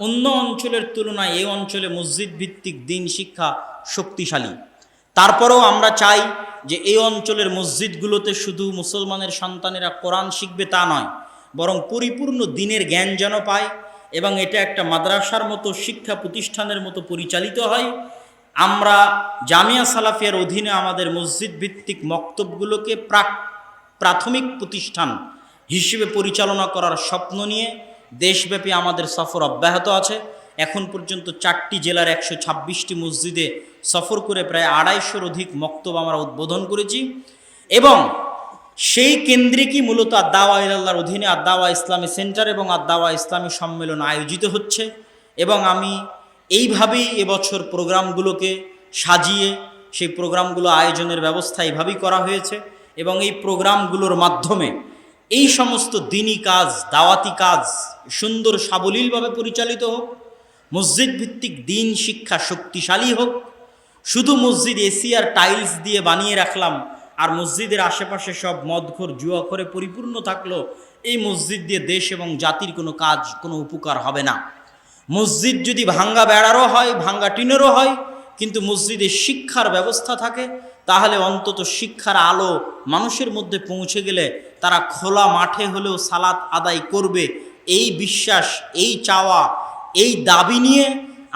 অন্য অঞ্চলের তুলনায় এই অঞ্চলে মসজিদ ভিত্তিক দিন শিক্ষা শক্তিশালী। তারপরেও আমরা চাই যে এই অঞ্চলের মসজিদগুলোতে শুধু মুসলমানের সন্তানেরা কোরআন শিখবে তা নয়, বরং পরিপূর্ণ দিনের জ্ঞান যেন পায় এবং এটা একটা মাদ্রাসার মতো শিক্ষা প্রতিষ্ঠানের মতো পরিচালিত হয়। আমরা জামিয়া সালাফিয়ার অধীনে আমাদের মসজিদ ভিত্তিক মক্তবগুলোকে প্রাথমিক প্রতিষ্ঠান হিসেবে পরিচালনা করার স্বপ্ন নিয়ে দেশব্যাপী আমাদের সফর অব্যাহত আছে। এখন পর্যন্ত 4টি জেলার 126টি মসজিদে সফর করে প্রায় 250-র অধিক মক্তব আমরা উদ্বোধন করেছি এবং সেই কেন্দ্রিকই মূলত আদ-দাওয়া ইলাল্লাহর অধীনে আদ-দাওয়া ইসলামী সেন্টার এবং আদ-দাওয়া ইসলামী সম্মেলন আয়োজিত হচ্ছে এবং আমি এইভাবেই এবছর প্রোগ্রামগুলোকে সাজিয়ে সেই প্রোগ্রামগুলো আয়োজনের ব্যবস্থা এইভাবেই করা হয়েছে এবং এই প্রোগ্রামগুলোর মাধ্যমে এই সমস্ত দিনী কাজ, দাওয়াতি কাজ সুন্দর সাবলীলভাবে পরিচালিত হোক, মসজিদ ভিত্তিক দিন শিক্ষা শক্তিশালী হোক। শুধু মসজিদ এসি আর টাইলস দিয়ে বানিয়ে রাখলাম আর মসজিদের আশেপাশে সব মদখোর জুয়াখোরে পরিপূর্ণ থাকলো, এই মসজিদ দিয়ে দেশ এবং জাতির কোনো কাজ, কোনো উপকার হবে না। মসজিদ যদি ভাঙ্গা বেড়ারও হয়, ভাঙ্গা টিনেরও হয়, কিন্তু মসজিদে শিক্ষার ব্যবস্থা থাকে, তাহলে অন্তত শিক্ষার আলো মানুষের মধ্যে পৌঁছে গেলে তারা খোলা মাঠে হলেও সালাত আদায় করবে, এই বিশ্বাস, এই চাওয়া, এই দাবি নিয়ে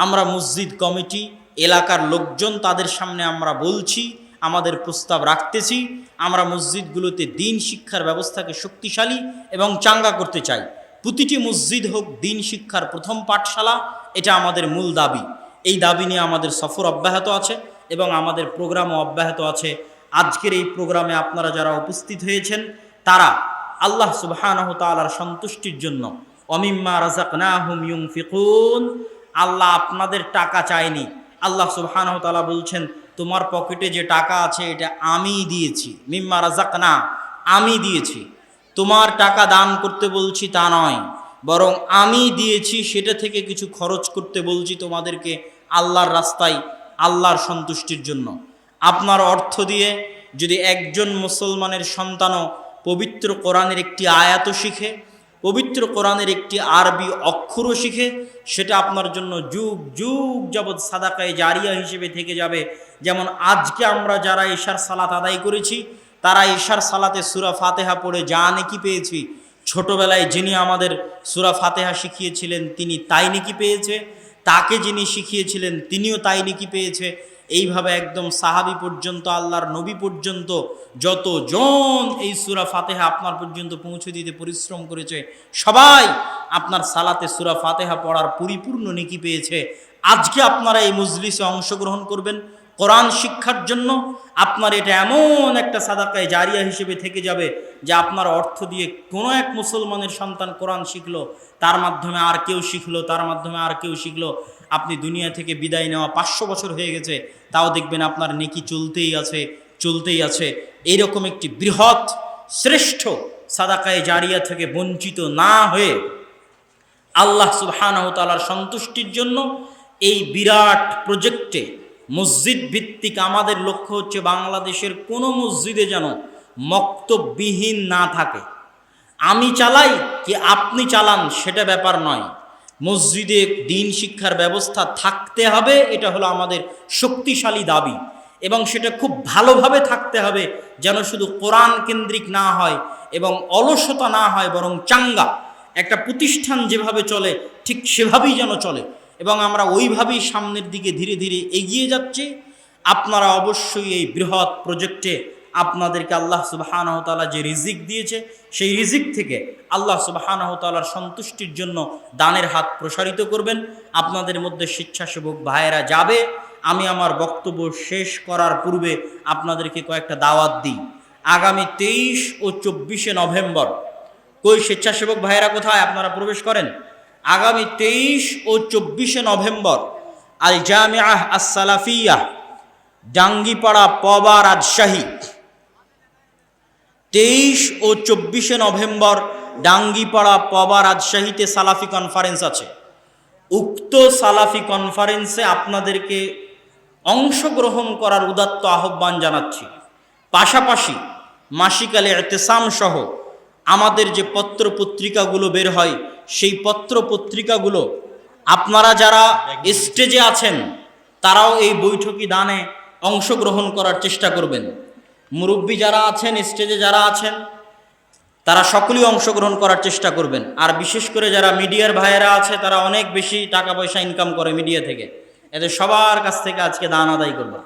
আমরা মসজিদ কমিটি, এলাকার লোকজন তাদের সামনে আমরা বলছি, আমাদের প্রস্তাব রাখতেছি। আমরা মসজিদগুলোতে দিন শিক্ষার ব্যবস্থাকে শক্তিশালী এবং চাঙ্গা করতে চাই। প্রতিটি মসজিদ হোক দিন শিক্ষার প্রথম পাঠশালা, এটা আমাদের মূল দাবি। এই দাবি নিয়ে আমাদের সফর অব্যাহত আছে এবং আমাদের প্রোগ্রামও অব্যাহত আছে। আজকের এই প্রোগ্রামে আপনারা যারা উপস্থিত হয়েছেন তারা আল্লাহ সুবহানাহু তাআলার সন্তুষ্টির জন্য অমিম্মা রাযাকনাহুম ইউনফিকুন, আল্লাহ আপনাদের টাকা চায়নি। আল্লাহ সুবহানাহু তাআলা বলছেন তোমার পকেটে যে টাকা আছে এটা আমি দিয়েছি, মিম্মা রাযাকনা, আমি দিয়েছি। তোমার টাকা দান করতে বলছি তা নয়, বরং আমি দিয়েছি সেটা থেকে কিছু খরচ করতে বলছি তোমাদেরকে আল্লাহর রাস্তায়, আল্লাহর সন্তুষ্টির জন্য। আপনার অর্থ দিয়ে যদি একজন মুসলমানের সন্তানও পবিত্র কোরআনের একটি আয়াত শিখে, পবিত্র কোরআনের একটি আরবি অক্ষরও শিখে, সেটা আপনার জন্য যুগ যুগ যাবৎ সাদাকায়ে জারিয়া হিসেবে থেকে যাবে। যেমন আজকে আমরা যারা ইশার সালাত আদায় করেছি, তারা ইশার সালাতে সূরা ফাতিহা পড়ে যা নেকি পেয়েছি, ছোটবেলায় যিনি আমাদের সূরা ফাতিহা শিখিয়েছিলেন তিনি তাই নেকি পেয়েছে, তাকে যিনি শিখিয়েছিলেন তিনিও তাই নেকি পেয়েছে। এইভাবে একদম সাহাবী পর্যন্ত, আল্লাহর নবী পর্যন্ত যতজন এই সূরা ফাতিহা আপনার পর্যন্ত পৌঁছে দিতে পরিশ্রম করেছে, সবাই আপনার সালাতে সূরা ফাতিহা পড়ার পরিপূর্ণ নেকি পেয়েছে। আজকে আপনারা এই মজলিসে অংশগ্রহণ করবেন কোরআন শিক্ষার জন্য, আপনার এটা এমন একটা সাদাকায়ে জারিয়া হিসেবে থেকে যাবে যে আপনার অর্থ দিয়ে কোনো এক মুসলমানের সন্তান কোরআন শিখলো, তার মাধ্যমে আর কেউ শিখলো, তার মাধ্যমে আর কেউ শিখলো। আপনি দুনিয়া থেকে বিদায় নেওয়া 500 বছর হয়ে গেছে, তাও দেখবেন আপনার নেকি চলতেই আছে, চলতেই আছে। এইরকম একটি বৃহৎ শ্রেষ্ঠ সাদাকায়ে জারিয়া থেকে বঞ্চিত না হয়ে আল্লাহ সুবহানাহু তাআলার সন্তুষ্টির জন্য এই বিরাট প্রজেক্টে মসজিদ ভিত্তিক আমাদের লক্ষ্য হচ্ছে বাংলাদেশের কোনো মসজিদে যেন মক্তববিহীন না থাকে। আমি চালাই কি আপনি চালান সেটা ব্যাপার নয়, মসজিদে দিন শিক্ষার ব্যবস্থা থাকতে হবে, এটা হলো আমাদের শক্তিশালী দাবি এবং সেটা খুব ভালোভাবে থাকতে হবে, যেন শুধু কোরআন কেন্দ্রিক না হয় এবং অলসতা না হয়, বরং চাঙ্গা একটা প্রতিষ্ঠান যেভাবে চলে ঠিক সেভাবেই যেন চলে এবং আমরা ওইভাবেই সামনের দিকে ধীরে ধীরে এগিয়ে যাচ্ছি। আপনারা অবশ্যই এই বৃহৎ প্রজেক্টে আপনাদেরকে আল্লাহ সুবহানাহু তাআলা যে রিজিক দিয়েছে সেই রিজিক থেকে আল্লাহ সুবহানাহু তাআলার সন্তুষ্টির জন্য দানের হাত প্রসারিত করবেন। আপনাদের মধ্যে স্বেচ্ছাসেবক ভাইয়েরা যাবে। আমি আমার বক্তব্য শেষ করার পূর্বে আপনাদেরকে কয়েকটা দাওয়াত দিই। আগামী 23 ও 24 নভেম্বর, কই স্বেচ্ছাসেবক ভাইয়েরা কোথায়, আপনারা প্রবেশ করেন। আগামী 23 ও 24 নভেম্বর আল জামিআহ আস-সালাফিয়াহ, ডাঙ্গিপাড়া, পবা, রাজশাহী। 23 ও 24 নভেম্বর ডাঙ্গিপাড়া, পবা, রাজশাহীতে সালাফি কনফারেন্স আছে। উক্ত সালাফি কনফারেন্সে আপনাদেরকে অংশগ্রহণ করার উদাত্ত আহ্বান জানাচ্ছি। পাশাপাশি মাসিক আল ইতিসাম সহ আমাদের যে পত্র পত্রিকাগুলো বের হয়, সেই পত্র পত্রিকাগুলো আপনারা যারা স্টেজে আছেন তারাও এই বৈঠকি দানে অংশগ্রহণ করার চেষ্টা করবেন। মুরব্বী যারা আছেন, স্টেজে যারা আছেন, তারা সকলেই অংশগ্রহণ করার চেষ্টা করবেন। আর বিশেষ করে যারা মিডিয়ার ভাইয়েরা আছে, তারা অনেক বেশি টাকা পয়সা ইনকাম করে মিডিয়া থেকে, এদের সবার কাছ থেকে আজকে দান আদায় করবেন।